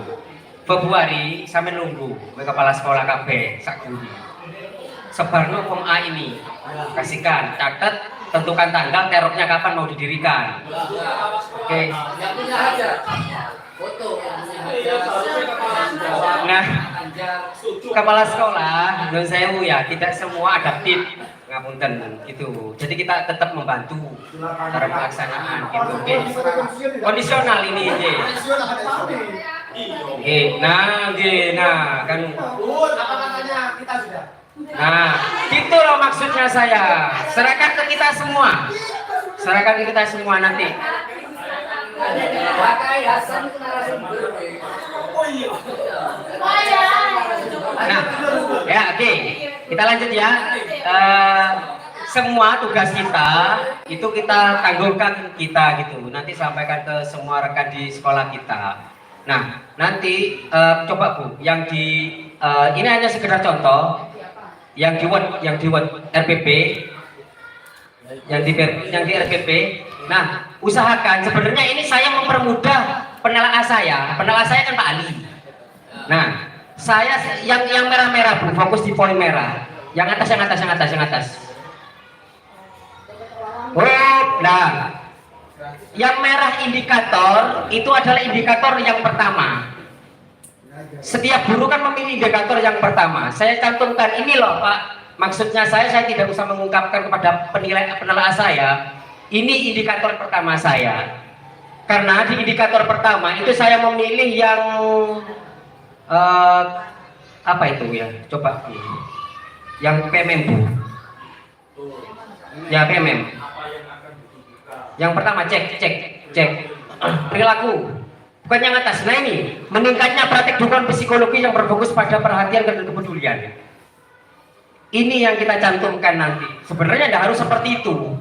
Februari sampai nunggu ke kepala sekolah KB sak guru. Sebarno form A ini. Kasihkan, catat, tentukan tanggal teroknya kapan mau didirikan. Oke. Nah, kepala sekolah, menurut saya ya tidak semua adaptif, ngapunten gitu. Jadi kita tetap membantu dalam pelaksanaan gitu. Oke. Kondisional ini aja. Oke, nah kan. Apa katanya kita sudah? Nah, gitu loh maksudnya saya. Serahkan ke kita semua. Serahkan ke kita semua nanti. Nah, ya oke. Kita lanjut ya. Semua tugas kita itu kita tanggungan kita gitu. Nanti sampaikan ke semua rekan di sekolah kita. Nah, nanti coba Bu, yang di ini hanya sekedar contoh. Yang di RPP, yang di RPP. Nah, usahakan sebenarnya ini saya mempermudah penelaah saya. Penelaah saya kan Pak Ali. Nah, saya yang merah-merah Bu, fokus di poin merah. Yang atas. Oh, nah. Yang merah indikator itu adalah indikator yang pertama. Setiap guru kan memilih indikator yang pertama. Saya cantumkan ini loh Pak. Maksudnya saya tidak usah mengungkapkan kepada penelaah saya. Ini indikator pertama saya. Karena di indikator pertama itu saya memilih yang apa itu ya? Coba yang PMM Bu. Ya PMM. Yang pertama cek perilaku. Bukan yang atas. Nah ini meningkatnya praktik dukungan psikologi yang berfokus pada perhatian dan kepedulian. Ini yang kita cantumkan nanti. Sebenarnya tidak harus seperti itu.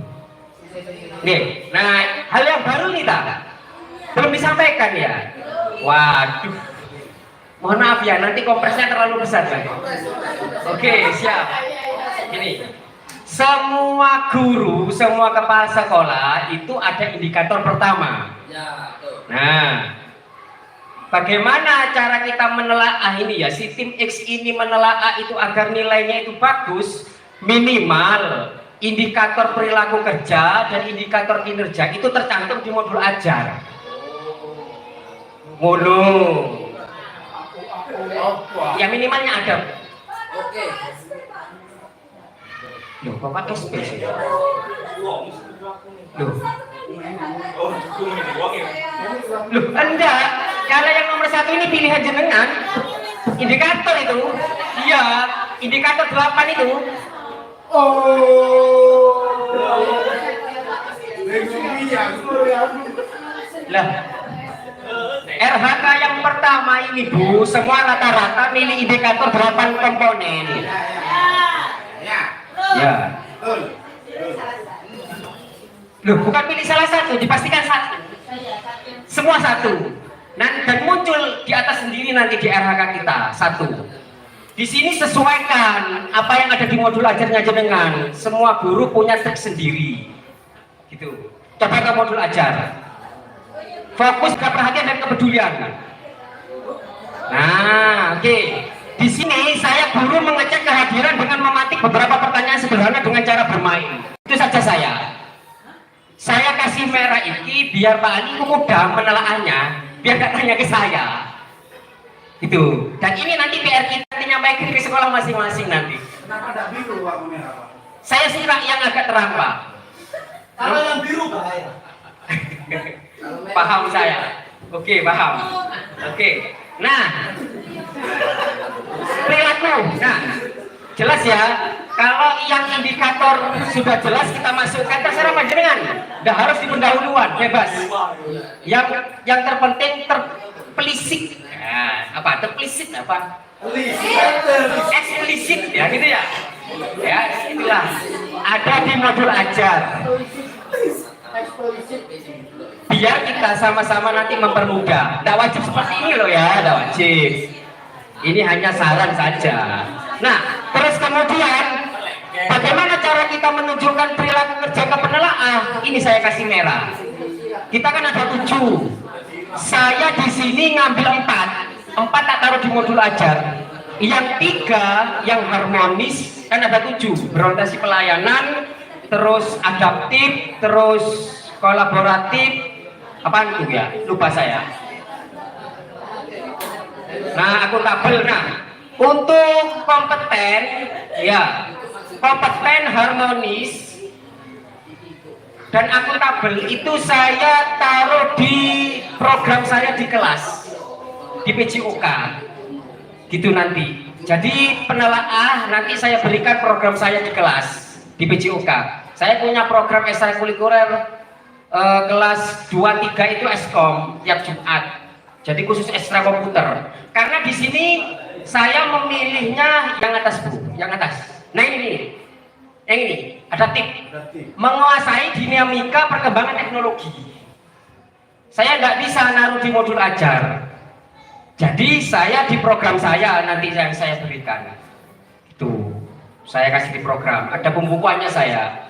Nih, nah hal yang baru nih belum disampaikan ya. Waduh, mohon maaf ya, nanti kompresnya terlalu besar kan. Oke, siap. Ini semua guru, semua kepala sekolah itu ada indikator pertama. Nah, bagaimana cara kita menelaah ini ya, si tim X ini menelaah itu agar nilainya itu bagus, minimal indikator perilaku kerja dan indikator kinerja itu tercantum di modul ajar. Modul. Ya minimalnya ada. Oke. Loh, kok pakai space ya? Loh, enggak. Kalau yang nomor 1 ini pilihan jenengan. Indikator itu. Iya, indikator 8 itu. Lah, RHK yang pertama ini Bu, semua rata-rata milih indikator 8 komponen. Ya. Loh, bukan pilih salah satu, dipastikan satu. Semua satu. Dan muncul di atas sendiri nanti di RHK kita satu. Di sini sesuaikan apa yang ada di modul ajarnya jenengan. Semua guru punya trik sendiri. Gitu. Coba ke modul ajar. Fokus ke perhatian dan kepedulian. Nah, oke. Di sini saya guru mengecek kehadiran dengan mematik beberapa pertanyaan sederhana dengan cara bermain. Itu saja saya. Saya kasih merah ini biar Pak Ali mudah menelaahnya, biar gak tanya ke saya. Gitu. Dan ini nanti PR kita nyampaikan ke sekolah masing-masing nanti. Kenapa ada biru warna merah, Pak? Saya suka yang agak terang, Pak. Kalau yang biru bahaya. Paham saya. Oke, paham. Oke. Nah, perilaku. Nah, jelas ya. Kalau yang indikator sudah jelas kita masukkan, terserah panjenengan. Nggak harus di pendahuluan, bebas. Yang terpenting terpelisik. Nah, apa? Terpelisik apa? Eksplisit ya, gitu ya. Ya, itulah. Ada di modul ajar. Biar kita sama-sama nanti mempermudah. Tidak wajib seperti ini loh ya, tidak wajib. Ini hanya saran saja. Nah, terus kemudian bagaimana cara kita menunjukkan perilaku kerja ke penelaah? Ini saya kasih merah. Kita kan ada 7. Saya di sini ngambil 4 tak taruh di modul ajar. Yang 3 yang harmonis kan ada 7. Berorientasi pelayanan, terus adaptif, terus kolaboratif. Apaan itu ya? Lupa saya. Nah, akuntabel. Nah, untuk kompeten, ya, kompeten, harmonis, dan akuntabel itu saya taruh di program saya di kelas, di PJOK, gitu nanti. Jadi penelaah nanti saya berikan program saya di kelas, di PJOK. Saya punya program ekstrakurikuler kelas 2-3 itu Eskom tiap Jumat. Jadi khusus ekstra komputer. Karena di sini saya memilihnya yang atas Bu, yang atas. Nah ini, yang ini ada tip. Menguasai dinamika perkembangan teknologi. Saya nggak bisa naruh di modul ajar. Jadi saya di program saya nanti yang saya berikan. Itu saya kasih di program. Ada pembukuannya saya.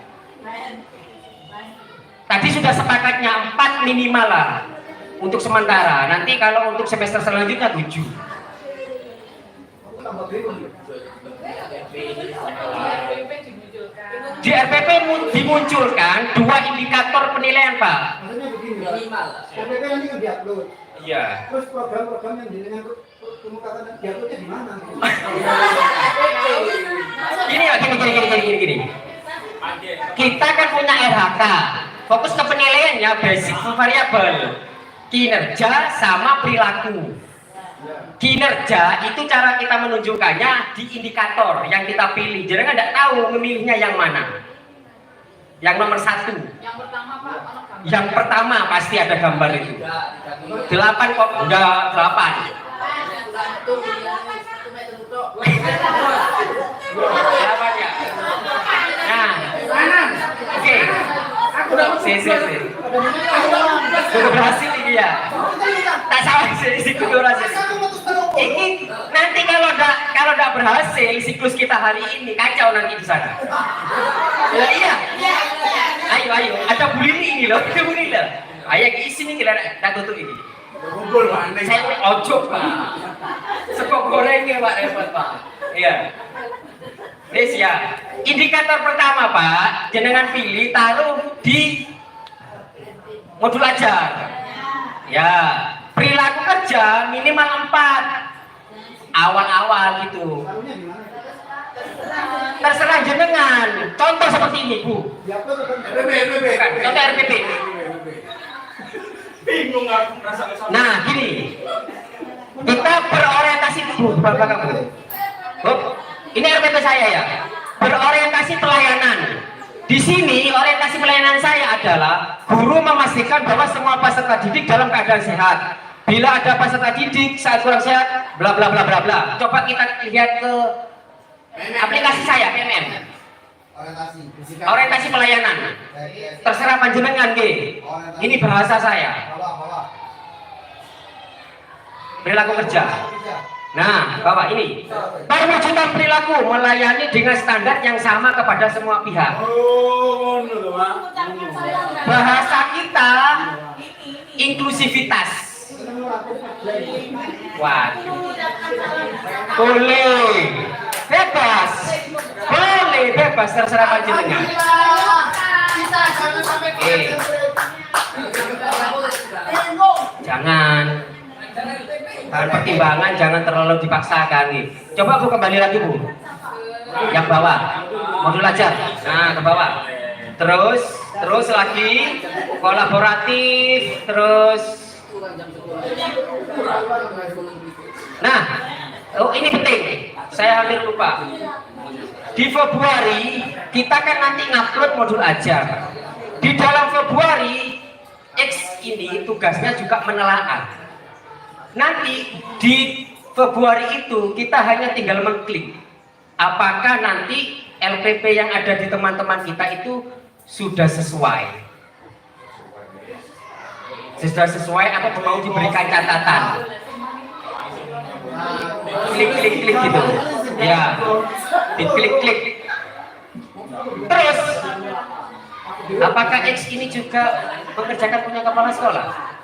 Tadi sudah sepakatnya 4 minimal lah untuk sementara. Nanti kalau untuk semester selanjutnya 7. Di RPP dimunculkan 2 indikator penilaian, Pak. Maksudnya begini, RPP nanti kan diupload. Iya. Terus program-program yang dengan pemutaran diuploadnya di mana? Gini ya, gini. Kita kan punya RHK. Fokus ke penilaiannya basic variabel. Kinerja sama perilaku. Kinerja itu cara kita menunjukkannya di indikator yang kita pilih. Jadi nggak tahu memilihnya yang mana. Yang nomor 1. Yang pertama Pak, Yang pertama pasti ada gambar itu. 8 kok enggak 8. 8 ya. Nah, oke. Sudah berhasil ini ya. Tak salah sih sudah berhasil. Ini nanti kalau enggak berhasil siklus kita hari ini kacau nanti di sana. Ya iya. Ayo, ada Bu Lili ini loh, ada Bu Lili loh. Ayo ke sini kita tutup ini. Saya ojo Pak. Sekok gorengnya Pak repot Pak. Iya. Wes ya. Indikator pertama Pak, jenengan pilih taruh di modul ajar. Ya, perilaku kerja minimal 4. Awal-awal gitu. Terserah jenengan. Contoh seperti ini, Bu. Bukan, contoh RPP. Bingung aku merasa Nah, gini. Kita berorientasi Bu, Bapak kamu. Bu, ini RPP saya ya. Berorientasi pelayanan. Di sini orientasi pelayanan saya adalah guru memastikan bahwa semua peserta didik dalam keadaan sehat. Bila ada peserta didik saat kurang sehat, bla bla bla bla bla. Coba kita lihat ke aplikasi saya, PMM. Orientasi pelayanan. Terserah panjenengan, nggih. Ini bahasa saya. Perilaku kerja. Nah, Bapak ini perwujudan perilaku melayani dengan standar yang sama kepada semua pihak. Bahasa kita inklusivitas. Waduh. Boleh. Bebas. Boleh bebas terserah panjenengan. Jangan. Bahan pertimbangan jangan terlalu dipaksakan nih. Coba aku kembali lagi Bu. Yang bawah. Modul ajar. Nah, ke bawah. Terus lagi kolaboratif, terus. Nah, oh ini penting. Saya hampir lupa. Di Februari kita kan nanti ngupload modul ajar. Di dalam Februari X ini tugasnya juga menelaah. Nanti di Februari itu kita hanya tinggal mengklik apakah nanti LPP yang ada di teman-teman kita itu sudah sesuai atau mau diberikan catatan. Klik gitu ya, diklik. Terus apakah X ini juga mengerjakan punya kepala sekolah?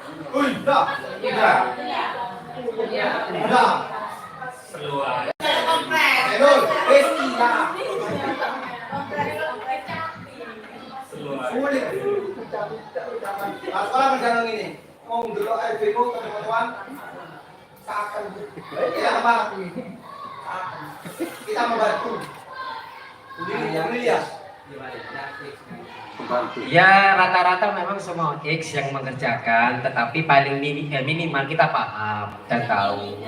Kita membantu. Ya rata-rata memang semua X yang mengerjakan, tetapi paling minimal kita paham dan tahu.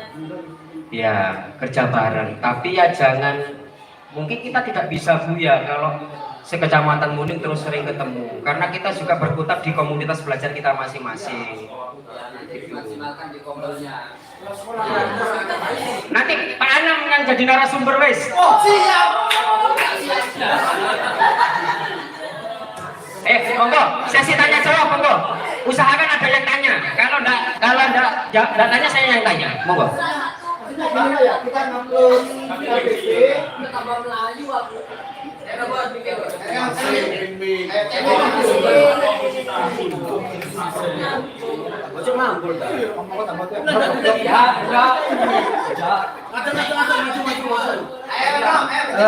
Ya kerja bareng, tapi ya jangan, mungkin kita tidak bisa Bu ya kalau sekecamatan Muning terus sering ketemu, karena kita juga berkutat di komunitas belajar kita masing-masing. Nanti Pak Anam yang jadi narasumber wes. Oh siap. Monggo, sesi tanya jawab monggo. Usahakan ada yang tanya. Kalau enggak tanya saya yang tanya. Monggo. Gimana ya? Kita ngupload LPP.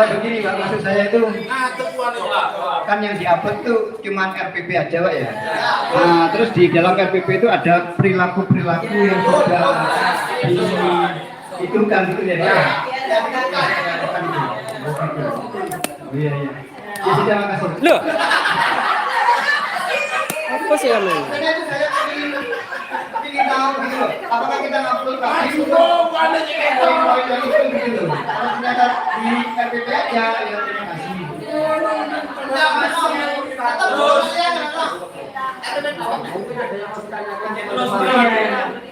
Begini Pak, maksud saya itu kan yang diupload tuh cuma RPP aja Pak ya. Nah, terus di dalam RPP itu ada perilaku-perilaku yang sudah dihitungkan gitu ya. Iya. Ya, terima kasih. Loh. Apa sih kamu? Karena itu saya ingin tahu gitu loh. Apakah kita ngupload tadi poin-poin yang itu gitu loh. Kalau ternyata di RPP aja, ya terima kasih.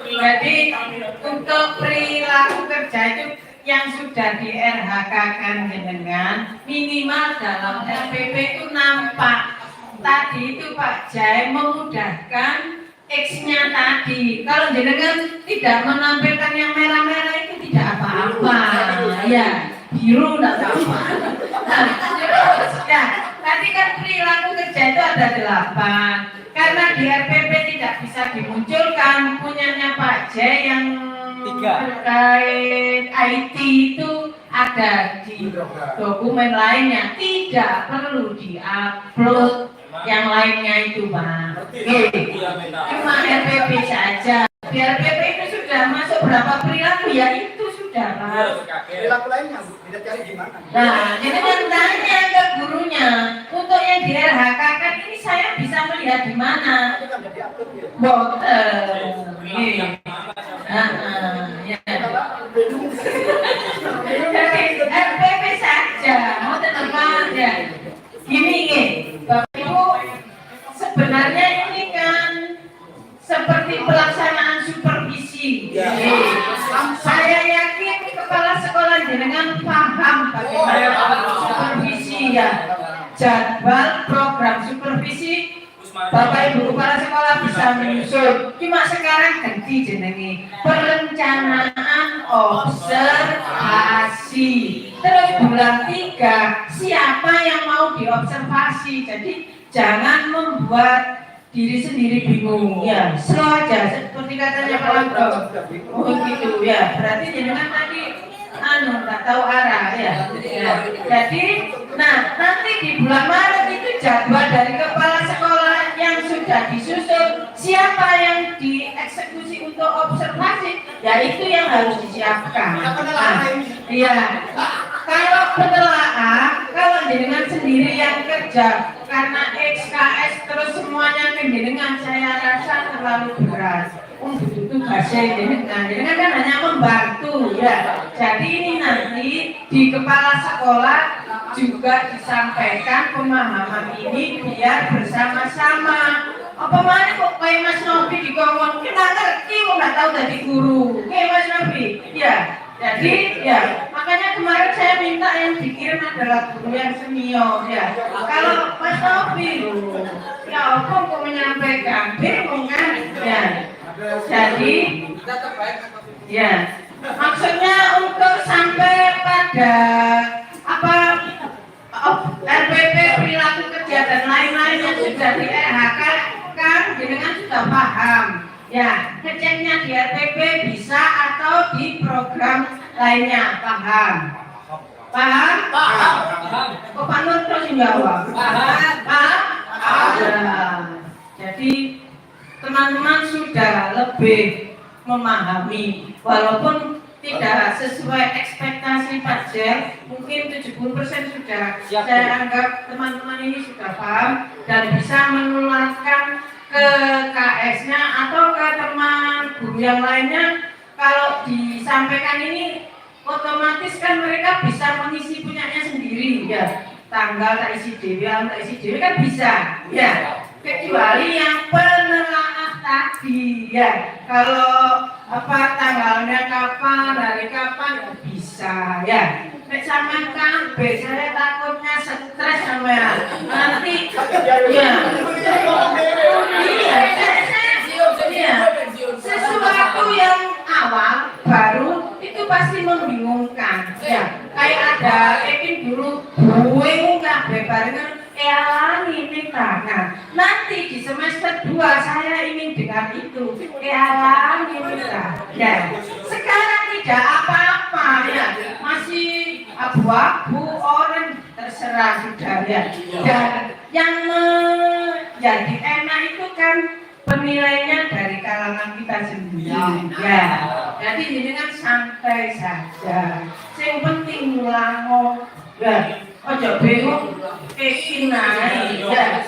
Jadi untuk perilaku kerja itu yang sudah di RHK kan dengan minimal dalam LPP itu nampak. Tadi itu Pak Jai memudahkan X-nya tadi. Kalau jenengan tidak menampilkan yang merah-merah itu tidak apa-apa. Ya, biru tidak apa-apa. Nah, tadi kan perilaku kerja itu ada 8. Karena di RPP tidak bisa dimunculkan punyanya Pak Jai yang terkait IT itu ada di dokumen lainnya, tidak perlu diupload yang lainnya itu Pak. Cuma RPP saja. Di RPP itu sudah masuk berapa perilaku ya itu sudah Pak. Perilaku lainnya bisa cari di mana? Nah, jadi kan tanya ke gurunya untuk yang di RHK kan ini saya bisa melihat di mana. Itu kan jadi upload ya. Ya. Jadi RPP saja, mau tetap aja. Gini nih. sebenarnya ini kan seperti pelaksanaan supervisi. Saya yakin kepala sekolah jenengan paham bagaimana supervisi ya. Jadwal program supervisi Bapak Ibu kepala sekolah bisa menyusun. Cuma sekarang ganti jenenge perencanaan observasi. Terus bulan 3 siapa yang mau diobservasi. Jadi jangan membuat diri sendiri bingung ya. Slow aja seperti katanya Pak Lanto. Oh gitu ya. Berarti jenengan tadi nggak tahu arah ya. Jadi nanti di bulan Maret itu jadwal dari kepala sekolah yang sudah disusun, siapa yang dieksekusi untuk observasi, ya itu yang harus disiapkan. Iya. Kalau penelaah, kalau jenengan sendiri yang kerja karena XKS terus semuanya jenengan, saya rasa terlalu berat. Itu tugasnya jenengan kan hanya membantu ya. Jadi ini nanti di kepala sekolah juga disampaikan pemahaman ini biar bersama-sama. Apa mana kok kayak Mas Novi dikongkong, kita ngerti kok nggak tahu dari guru, kayak Mas Novi, ya. Jadi ya makanya kemarin saya minta yang dikirim adalah guru yang senior ya. Kalau Mas Novi, ya apa kok menyampaikan, bingung kan? Ya. Jadi, ya maksudnya untuk sampai pada RPP perilaku kerja dan lain-lain yang sudah di RHK kan jenengan sudah paham ya, ngeceknya di RPP bisa atau di program lainnya, paham? Kok Pak Nur terus jawab? Jadi teman-teman sudah lebih memahami walaupun tidak sesuai ekspektasi Pak Jen, mungkin 70% sudah. Saya anggap teman-teman ini sudah paham dan bisa menularkan ke KS-nya atau ke teman guru yang lainnya. Kalau disampaikan ini otomatis kan mereka bisa mengisi punyanya sendiri ya, tanggal tak isi dewi kan bisa ya, kecuali yang penelaah tadi ya. Kalau tanggalnya kapan, hari kapan bisa ya. Nek sampean kabeh saya takutnya stres sampean. Nanti sesuatu yang awal baru itu pasti membingungkan ya. Kayak ada dulu bingung kabeh barengan ini tangan. Nanti di semester 2 saya ingin dengar itu ini ya. Sekarang tidak apa-apa ya, masih abu-abu, orang terserah sudah ya. Dan yang menjadi enak itu kan penilainya dari kalangan kita sendiri ya. Jadi jenengan santai saja. Yang penting mulango ya. Ojo bingung naik ya.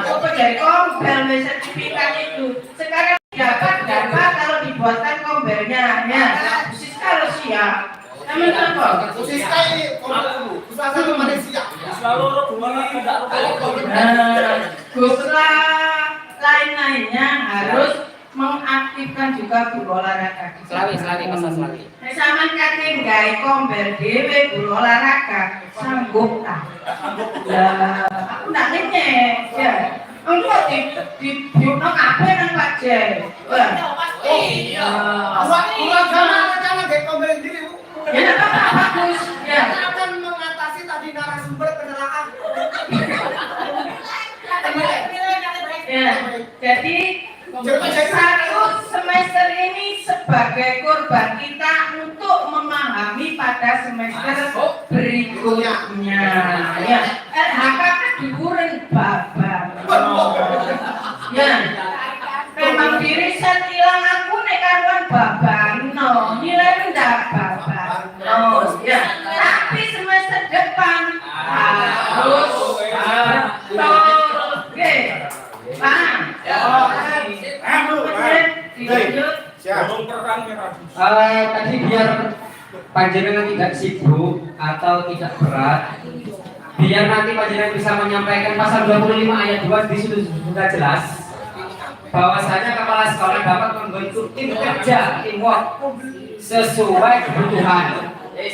Apa jadi kombel sertifikat itu sekarang dapat kalau dibuatkan kombelnya ya. Siska lo siap. Namanya apa? Siska ini kombel dulu. Usaha Malaysia. Selalu Gusla lain-lainnya harus mengaktifkan juga guru olahraga. Selawi pasal Selawi. Sama kakek gawe kombel dhewe guru olahraga sanggup tak? Ya, aku ndak ngecek ya. Engko di biono kabeh nang Pak Jen. Iya. Buat jangan gawe kombel sendiri, Bu. Ya bagus. Ya. Akan mengatasi tadi narasumber penelaah. Ya, jadi satu semester ini sebagai korban kita untuk memahami pada semester berikutnya. Ya, RHK kan dikurang babak. Ya, memang diri saya hilang aku nek karuan babak. No, nilai rendah babak. No, ya. Tapi semester depan harus oke. Paham? Tadi biar panjenengan tidak sibuk atau tidak berat, biar nanti panjenengan bisa menyampaikan pasal 25 ayat 2 di situ sudah jelas bahwasanya kepala sekolah dapat membentuk tim kerja teamwork sesuai kebutuhan.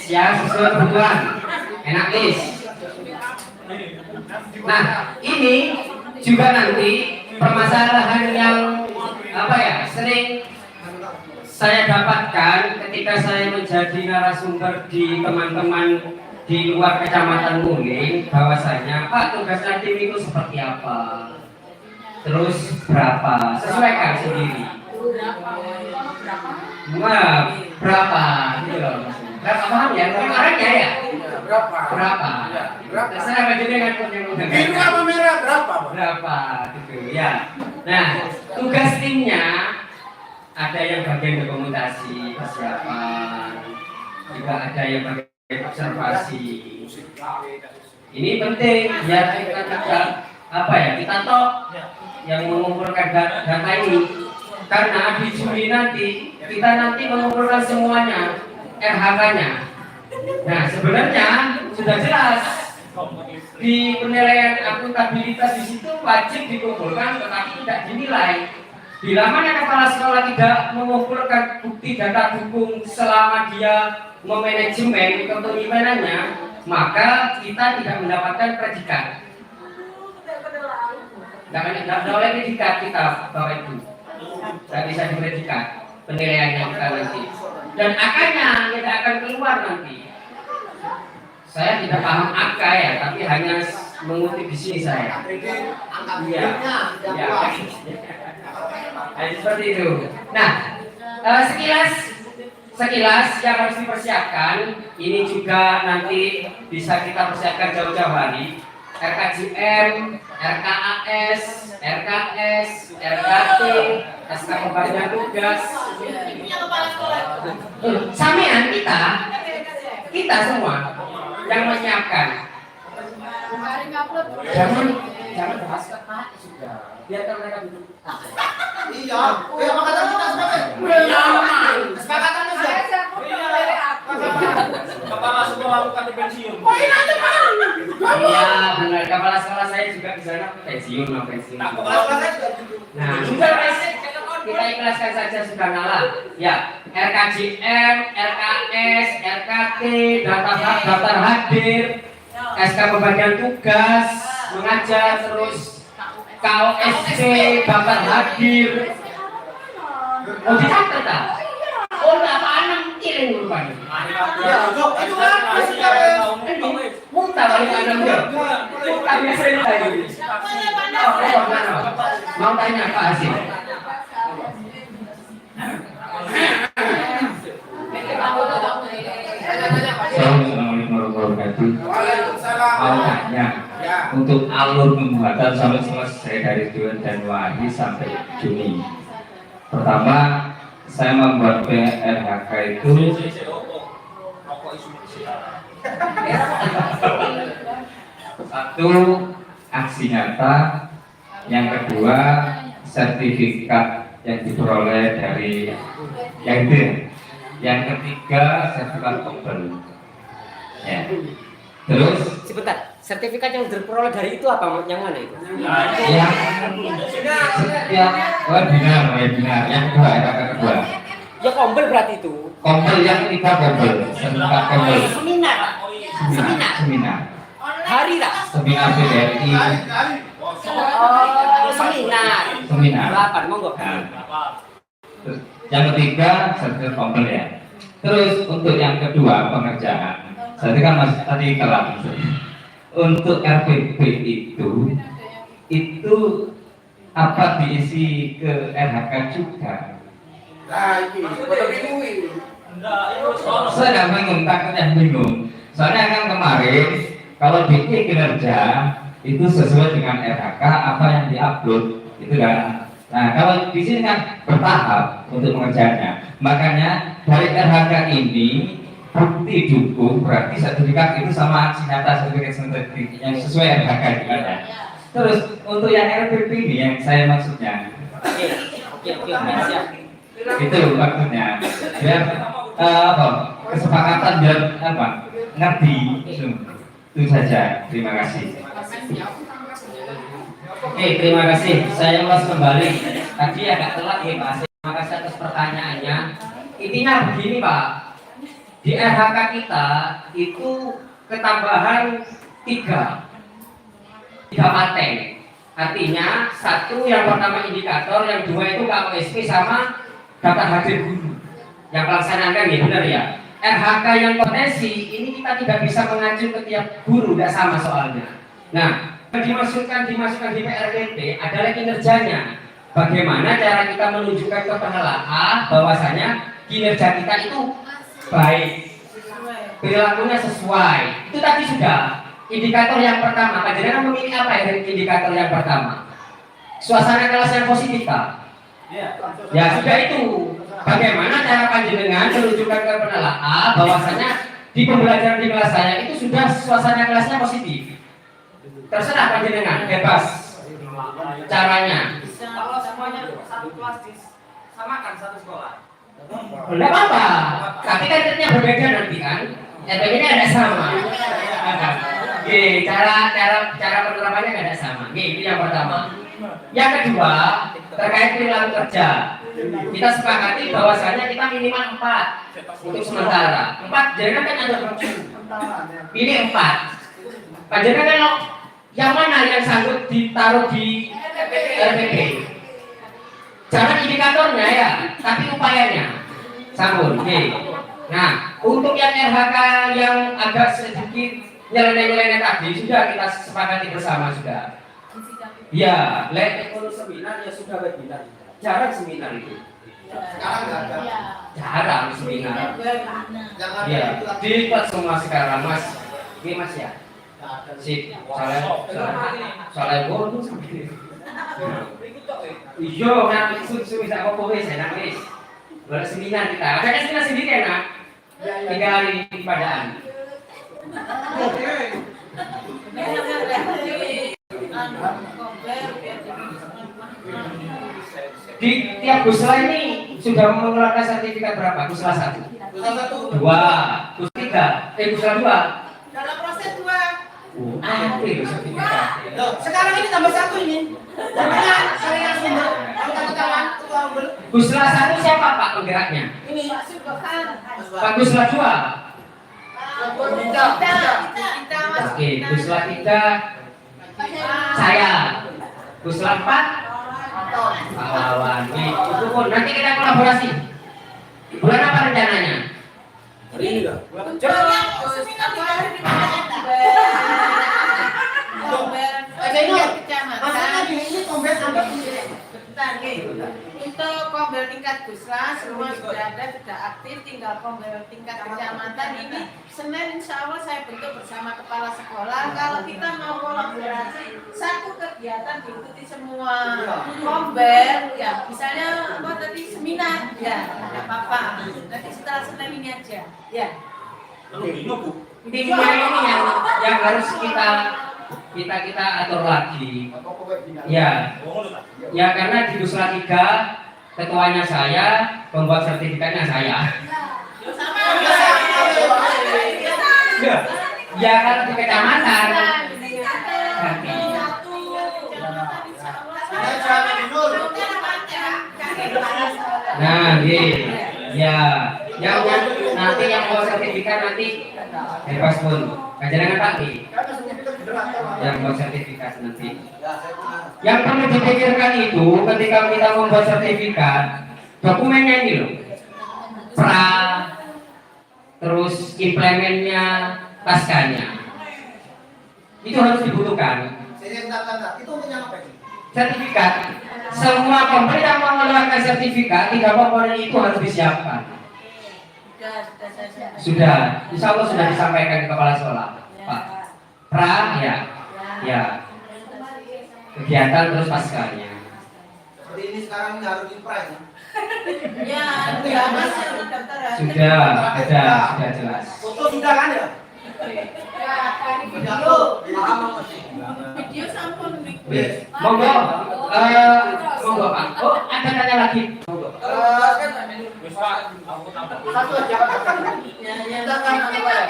Ya, sesuai kebutuhan. Enak nis. Nah, ini juga nanti permasalahan yang sering saya dapatkan ketika saya menjadi narasumber di teman-teman di luar kecamatan Muling, bahwasanya Pak, tugasnya tim itu seperti apa, terus berapa, sesuaikan sendiri. Berapa gitu loh. Berapa paham ya? Kemarinnya ya? Berapa? Saya akan jadi dengan Biru apa merah berapa? Gitu ya. Nah, tugas timnya ada yang bagian dokumentasi persiapan, juga ada yang bagian observasi. Ini penting biar kita tidak kita toh yang mengumpulkan data ini, karena di Juli nanti kita mengumpulkan semuanya RHK-nya. Nah, sebenarnya sudah jelas di penilaian akuntabilitas di situ wajib dikumpulkan, tetapi tidak dinilai. Bila mana kepala sekolah tidak mengumpulkan bukti data dukung selama dia memanajemen kepemimpinannya, maka kita tidak mendapatkan predikat. Tidak boleh predikat kita, Bapak Ibu. Tidak bisa dipredikat penilaiannya kita nanti. Dan angkanya tidak akan keluar nanti. Saya tidak paham angka ya, tapi hanya mengutip di sini saya. Iya. Seperti itu. Nah, sekilas yang harus dipersiapkan ini juga nanti bisa kita persiapkan jauh-jauh hari. RKJM, RKAS, RKS, RKT, SK pembagian tugas. Samian kita semua yang menyiapkan. Jangan bahas Pak sudah. Biarkan mereka duduk. Iya, apa kata kita sepakat? Kesepakatannya sudah. Kepala sekolah bukan di pensiun. Iya, benar. Kepala sekolah saya juga di sana pensiun. Nah, sudah kita ikhlaskan saja sudah ngalah. Ya, RKJM, RKS, RKT, daftar hadir, SK pembagian tugas, mengajar, terus KOSC, daftar hadir. Oh, dicatat tak? Oh, enggak panang kirim rupanya. Muntah balik ada enggak? Muntah biasa lagi. Mau tanya Pak Hasim. Assalamualaikum warahmatullahi wabarakatuh. Mau tanya, untuk alur pembuatan sampai selesai dari bulan Januari sampai Juni. Pertama, saya membuat PRHK itu satu, aksi nyata, yang kedua sertifikat yang diperoleh dari yang ketiga sertifikat kompeten. Ya. Terus Sebentar, sertifikat yang diperoleh dari itu apa? Yang mana itu? yang webinar yang kedua, kedua. Ya kompel berarti itu. Kompel yang ketiga kompel, sertifikat kompel. Seminar. Hari tak? Seminar BRI. Oh, seminar. 8, monggo. Nah, terus yang ketiga sertifikat kompel ya. Terus untuk yang kedua pengerjaan, saya kan masih tadi kelam. Untuk RPP itu apa diisi ke RHK juga? Saya nggak bingung, takutnya bingung. Soalnya kan kemarin kalau DI kinerja itu sesuai dengan RHK apa yang diupload itu kan. Nah kalau di sini kan bertahap untuk mengerjanya. Makanya dari RHK ini bukti dukung berarti sertifikat itu sama aksi nyata sertifikat yang sesuai RHK kita. Terus untuk yang RPP ini yang saya maksudnya. Oke, siap. Itu maksudnya biar kesepakatan biar ngerti itu Itu saja. Terima kasih. Oke, terima kasih. Saya ulas kembali. Tadi agak telat ya Pak. Terima kasih atas pertanyaannya. Intinya begini Pak. Di RHK kita itu ketambahan tiga paten. Artinya satu yang pertama indikator, yang dua itu KOSP sama daftar hadir guru yang pelaksanaan ya, benar ya. RHK yang potensi ini kita tidak bisa mengacu ke tiap guru, tidak sama soalnya. Nah, dimasukkan di PRWT adalah kinerjanya. Bagaimana cara kita menunjukkan ke penelaah bahwasanya kinerja kita itu baik, perilakunya sesuai. Itu tadi sudah indikator yang pertama. Panjenengan memilih apa ya dari indikator yang pertama? Suasana kelas yang positif Kak? Ya sudah itu. Bagaimana cara panjenengan menunjukkan ke penelaah bahwasanya di pembelajaran di kelas saya itu sudah suasana kelasnya positif. Terserah panjenengan, bebas caranya. Kalau semuanya satu kelas disamakan satu sekolah. Tidak apa-apa, tapi kan tetapnya berbeda nanti kan. Bedanya ada sama. Oke, cara penerapannya ada sama. Oke, ini yang pertama. Yang kedua, terkait perilaku kerja. Kita sepakati bahwasanya kita minimal 4 untuk sementara. 4, jangan kan ada pilih 4. Panjenengan kalau yang mana yang sanggup ditaruh di RPP? Jangan indikatornya ya, tapi upayanya. Sambung. Oke. Nah, untuk yang RHK yang agak sedikit nyeleneh-nyeleneh tadi sudah kita sepakati bersama sudah. Ya, kalau seminar ya sudah webinar. Jarang seminar itu. Sekarang nggak ada. Jarang seminar. Ya, diikut semua sekarang Mas. Ini Mas ya. Sip, soalnya bonus sampai. Iya, nanti bisa kok wis enak wis. Boleh seminar kita. Ada kan seminar sendiri enak. 3 hari padaan. Di tiap Gusla ini sudah mengeluarkan sertifikat berapa? Gusla 1, Gusla 2, Gusla 3, Gusla 2. Dalam proses 2. Apa itu sertifikat? Loh, sekarang ini tambah 1 ini. Jangan saya semua. Gusla 1 siapa Pak penggeraknya? Ini Pak Gusla 2. kita. Oke, Gusla 3 saya. Gusla 4 Pak Wawan. Itu pun nanti kita kolaborasi. Bulan apa rencananya? Ini enggak? Maksudnya di ini kompet sampai Untuk kombel tingkat Gusla semua sudah ada, sudah aktif. Tinggal kombel tingkat kecamatan ini Senin insya Allah saya bentuk bersama kepala sekolah. Kalau kita mau kolaborasi, satu kegiatan diikuti semua kombel, ya misalnya apa tadi seminar, ya tidak apa-apa. Nanti setelah Senin ini aja, ya. Timnya ini yang harus kita atur lagi. Ya karena di Gusla 3 ketuanya saya, pembuat sertifikatnya saya. Ya kalau di kecamatan. Nah, ya, yang nanti yang mau sertifikat nanti bebas pun. Jangan Pak yang mau sertifikat nanti. Yang perlu dipikirkan itu ketika kita membuat sertifikat, dokumennya ini loh, terus implementnya, paskanya, itu harus dibutuhkan. Itu untuk yang apa ini? Sertifikat, semua komponen yang mengeluarkan sertifikat, 3 komponen itu harus disiapkan. Sudah, insya Allah sudah disampaikan ke kepala sekolah, Pak. Ya, kegiatan terus paskanya. Seperti ini sekarang ini harus di-price. Ya, sudah masuk daftar. Sudah jelas. Foto sudah kan ya? Video sampun. Monggo, monggo Pak. Oh, ada tanya lagi. Monggo. Satu aja. Ya, Silakan, Pak.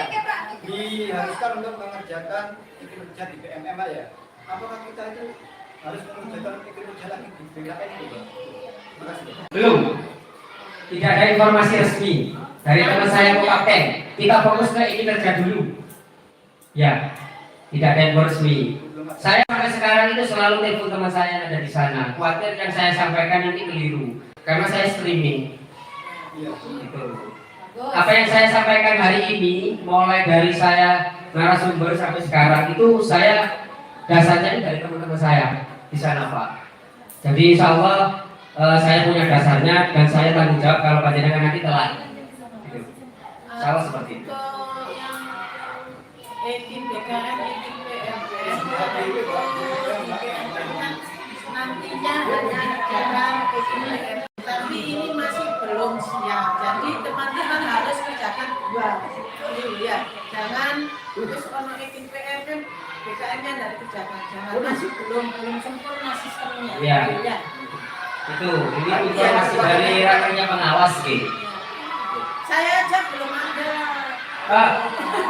diharuskan untuk mengerjakan kinerja di PMM ya. Apakah kita itu harus mengerjakan kinerja lagi di BKN itu, Pak? Terima kasih, Pak. Belum. Tidak ada informasi resmi dari teman saya Bu Kapten. Kita fokus ke kinerja dulu. Ya, tidak ada info resmi. Saya sampai sekarang itu selalu telepon teman saya yang ada di sana. Khawatir yang saya sampaikan ini keliru, karena saya streaming. Iya. Gitu. Apa yang saya sampaikan hari ini, mulai dari saya narasumber sampai sekarang itu saya dasarnya dari teman-teman saya di sana, Pak. Jadi insya Allah saya punya dasarnya dan saya tanggung jawab kalau panjenengan nanti telat. Gitu. Insya Allah seperti itu. Untuk yang 18 BKN, 18 nantinya hanya jalan PPM, tapi ini masih belum siap. Jadi teman-teman harus kerjakan dua. Ya, jangan terus ono 18 PPM BKN-nya dari kerjakan. Jangan masih belum sempurna sistemnya. Iya. Ya. Itu informasi dari rakernya pengawas gitu. Saya aja belum ada.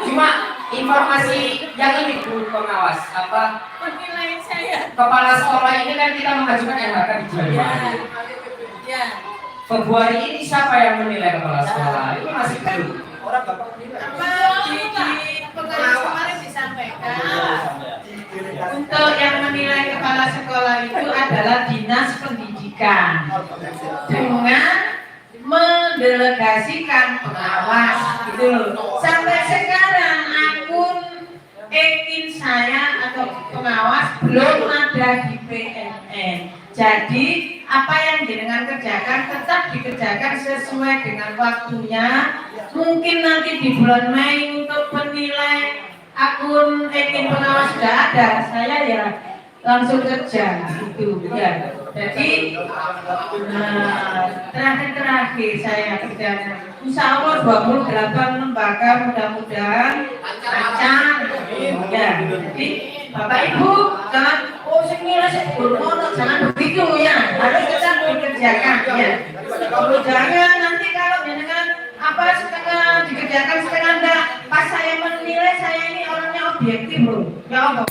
Cuma informasi yang ini Bu pengawas apa Penilaian saya. kepala sekolah ini kan kita mengajukan LHK di Januari. Ya. Februari ini siapa yang menilai kepala sekolah? Itu masih belum. Orang Bapak menilai. Apa di pengawas kemarin disampaikan? Untuk yang menilai kepala sekolah itu adalah dinas pendidikan dengan mendelegasikan pengawas gitu loh. Sampai sekarang akun ekin saya atau pengawas belum ada di PNN. Jadi apa yang jenengan kerjakan tetap dikerjakan sesuai dengan waktunya. Mungkin nanti di bulan Mei untuk penilai akun ekin pengawas sudah ada, saya ya langsung kerja gitu ya. Jadi terakhir saya kerjanya insya Allah 28 lembaga, mudah-mudahan lancar ya. Jadi Bapak Ibu jangan sing nilai jangan begitu ya, harus tetap dikerjakan ya. Jangan nanti kalau dengan apa setengah dikerjakan setengah enggak, pas saya menilai saya ini orangnya objektif loh. Ya Allah,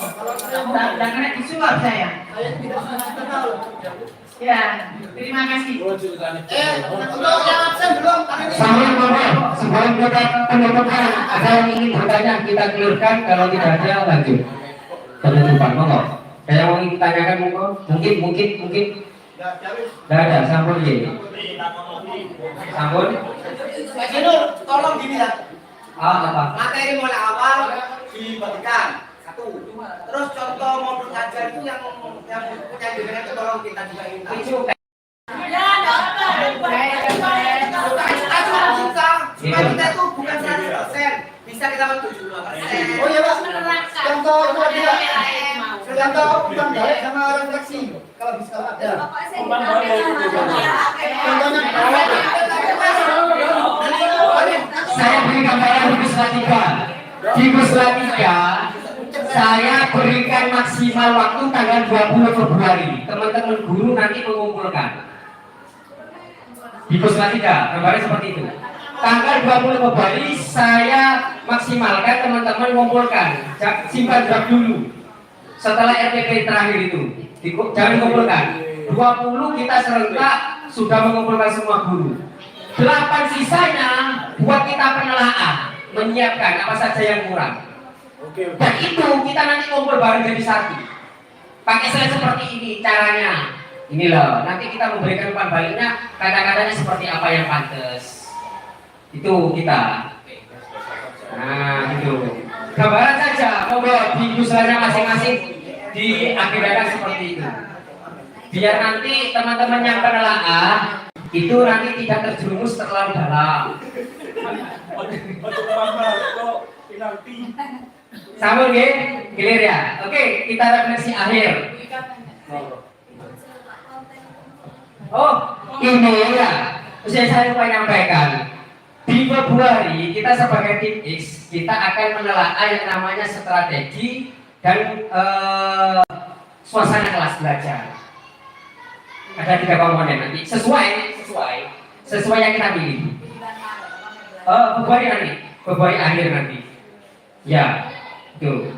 enggak kena disuap saya. Ya, terima kasih. Untuk yang absen belum? Sebelum kita penutupan, ada yang ingin bertanya kita clearkan, kalau tidak ada lanjut penutupan. Monggo. Saya mau ingin tanyakan mungkin. Tidak ada, sampun ya. Sampun. Pak Jenur, tolong gini lah. Apa? Materi mulai awal dibagikan satu. Terus contoh modul ajar itu yang punya jenengan itu tolong kita juga minta. Ya, dokter. Supaya kita itu bukan 100%, bisa kita 75%. Oh iya, Pak. Contoh itu ada. Contoh umpan balik sama refleksi. Kalau bisa ada. Contohnya Saya beri gambaran di Puslatika. Di Puslatika, saya berikan maksimal waktu tanggal 20 Februari. Teman-teman guru nanti mengumpulkan. Di Puslatika, gambarnya seperti itu. Tanggal 20 Februari saya maksimalkan teman-teman mengumpulkan. Simpan draft dulu. Setelah RTP terakhir itu, jangan dikumpulkan. 20 kita serentak sudah mengumpulkan semua guru. 8 sisanya buat kita penelaah, menyiapkan apa saja yang kurang. Dan itu kita nanti kumpul bareng jadi satu. Pakai slide seperti ini caranya. Ini loh, nanti kita memberikan umpan baliknya, kata-katanya seperti apa yang pantas. Itu kita. Nah, itu. Gambaran saja, monggo di usulnya masing-masing diagendakan seperti itu. Biar nanti teman-teman yang penelaah itu nanti tidak terjerumus terlalu dalam. Sama nggih? Clear ya? Oke, kita refleksi akhir. Oh, ini ya. Saya lupa menyampaikan. Di Februari kita sebagai tim X kita akan menelaah yang namanya strategi dan suasana kelas belajar. Ada 3 komponen nanti sesuai yang kita pilih. Februari akhir nanti. Ya, tuh.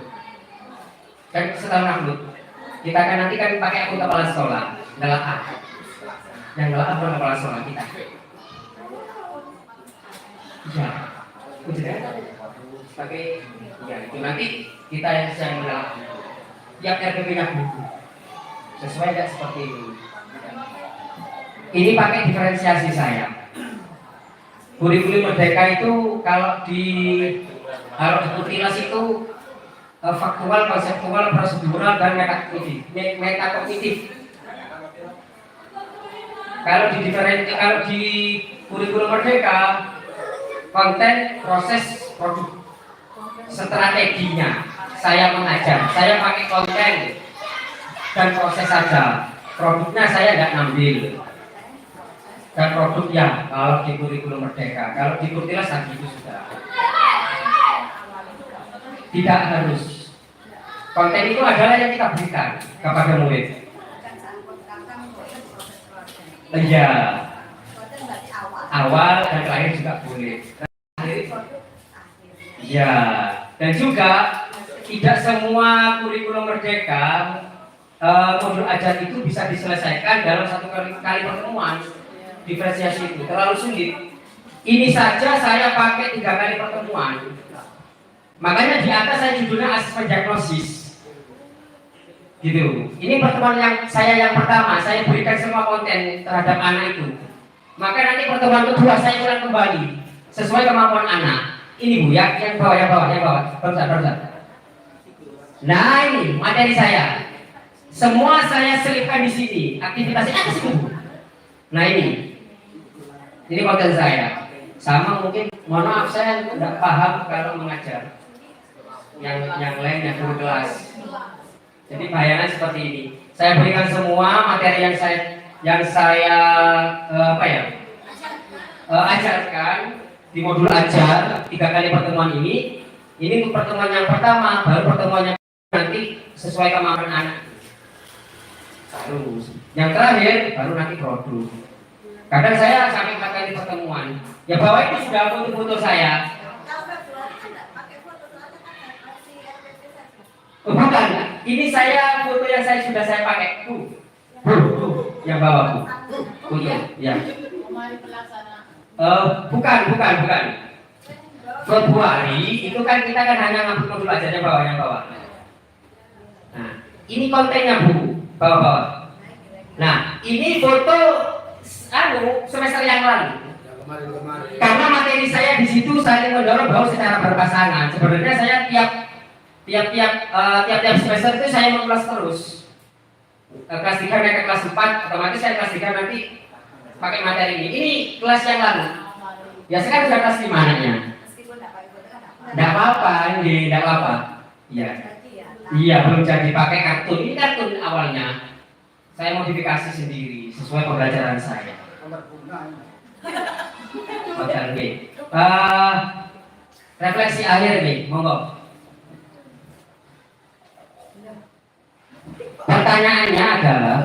Kan setelah upload, kita kan nanti kan pakai akun kepala sekolah, ngelak. Yang ngelak akun kepala sekolah kita. Ya, udah pakai ya itu nanti kita yang ngelak. Tiap RPP-nya buku. Sesuai nggak seperti ini. Ini pakai diferensiasi saya. Kurikulum Merdeka itu kalau di Kutilas itu faktual, konseptual, prosedural, dan metakognitif. Kalau di kurikulum Merdeka, konten, proses, produk, strateginya. Saya mengajar, saya pakai konten dan proses saja. Produknya saya nggak ngambil. Dan produknya kalau di kurikulum Merdeka, kalau di Kutilas tadi itu sudah. Tidak harus. Konten itu adalah yang kita berikan kepada murid. Iya. Awal dan terakhir juga boleh. Iya. Dan juga tidak semua kurikulum Merdeka modul ajar itu bisa diselesaikan dalam satu kali pertemuan. Diferensiasi itu terlalu sulit. Ini saja saya pakai 3 kali pertemuan. Makanya di atas saya judulnya asesmen diagnosis. Gitu. Ini pertemuan yang pertama, saya berikan semua konten terhadap anak itu. Maka nanti pertemuan kedua saya ulang kembali sesuai kemampuan anak. Ini Bu, yang bawah. Barusan. Nah ini materi saya. Semua saya selipkan di sini. Aktivitasnya apa sih Bu? Nah ini konten saya. Sama mungkin, mohon maaf saya tidak paham kalau mengajar. Yang lain yang guru kelas. Jadi bayangan seperti ini. Saya berikan semua materi yang saya ajarkan di modul ajar 3 kali pertemuan ini. Ini untuk pertemuan yang pertama, baru pertemuan yang nanti sesuai kemampuan anak. Terus yang terakhir baru nanti produk. Kadang saya sampai 4 kali pertemuan. Ya bawah itu sudah foto-foto saya. Oh, bukan, ini saya foto yang sudah saya pakai. Yang bawah Bu. Foto, ya. Bukan. Februari itu kan kita kan hanya ngambil modul aja yang bawah. Nah, ini kontennya Bu, bawah. Nah, ini foto semester yang lalu. Karena materi saya di situ saling mendorong bahwa secara berpasangan. Sebenarnya saya tiap semester itu saya mengulas terus. Kelas 3 naik ke kelas 4, otomatis saya kelas 3 nanti pakai materi ini. Ini kelas yang lalu. Ya sekarang sudah kelas 5 anaknya. Tidak apa-apa. Iya, belum jadi pakai kartun. Ini kartun awalnya. Saya modifikasi sendiri sesuai pembelajaran saya. Oke. Refleksi akhir nih, monggo. Pertanyaannya adalah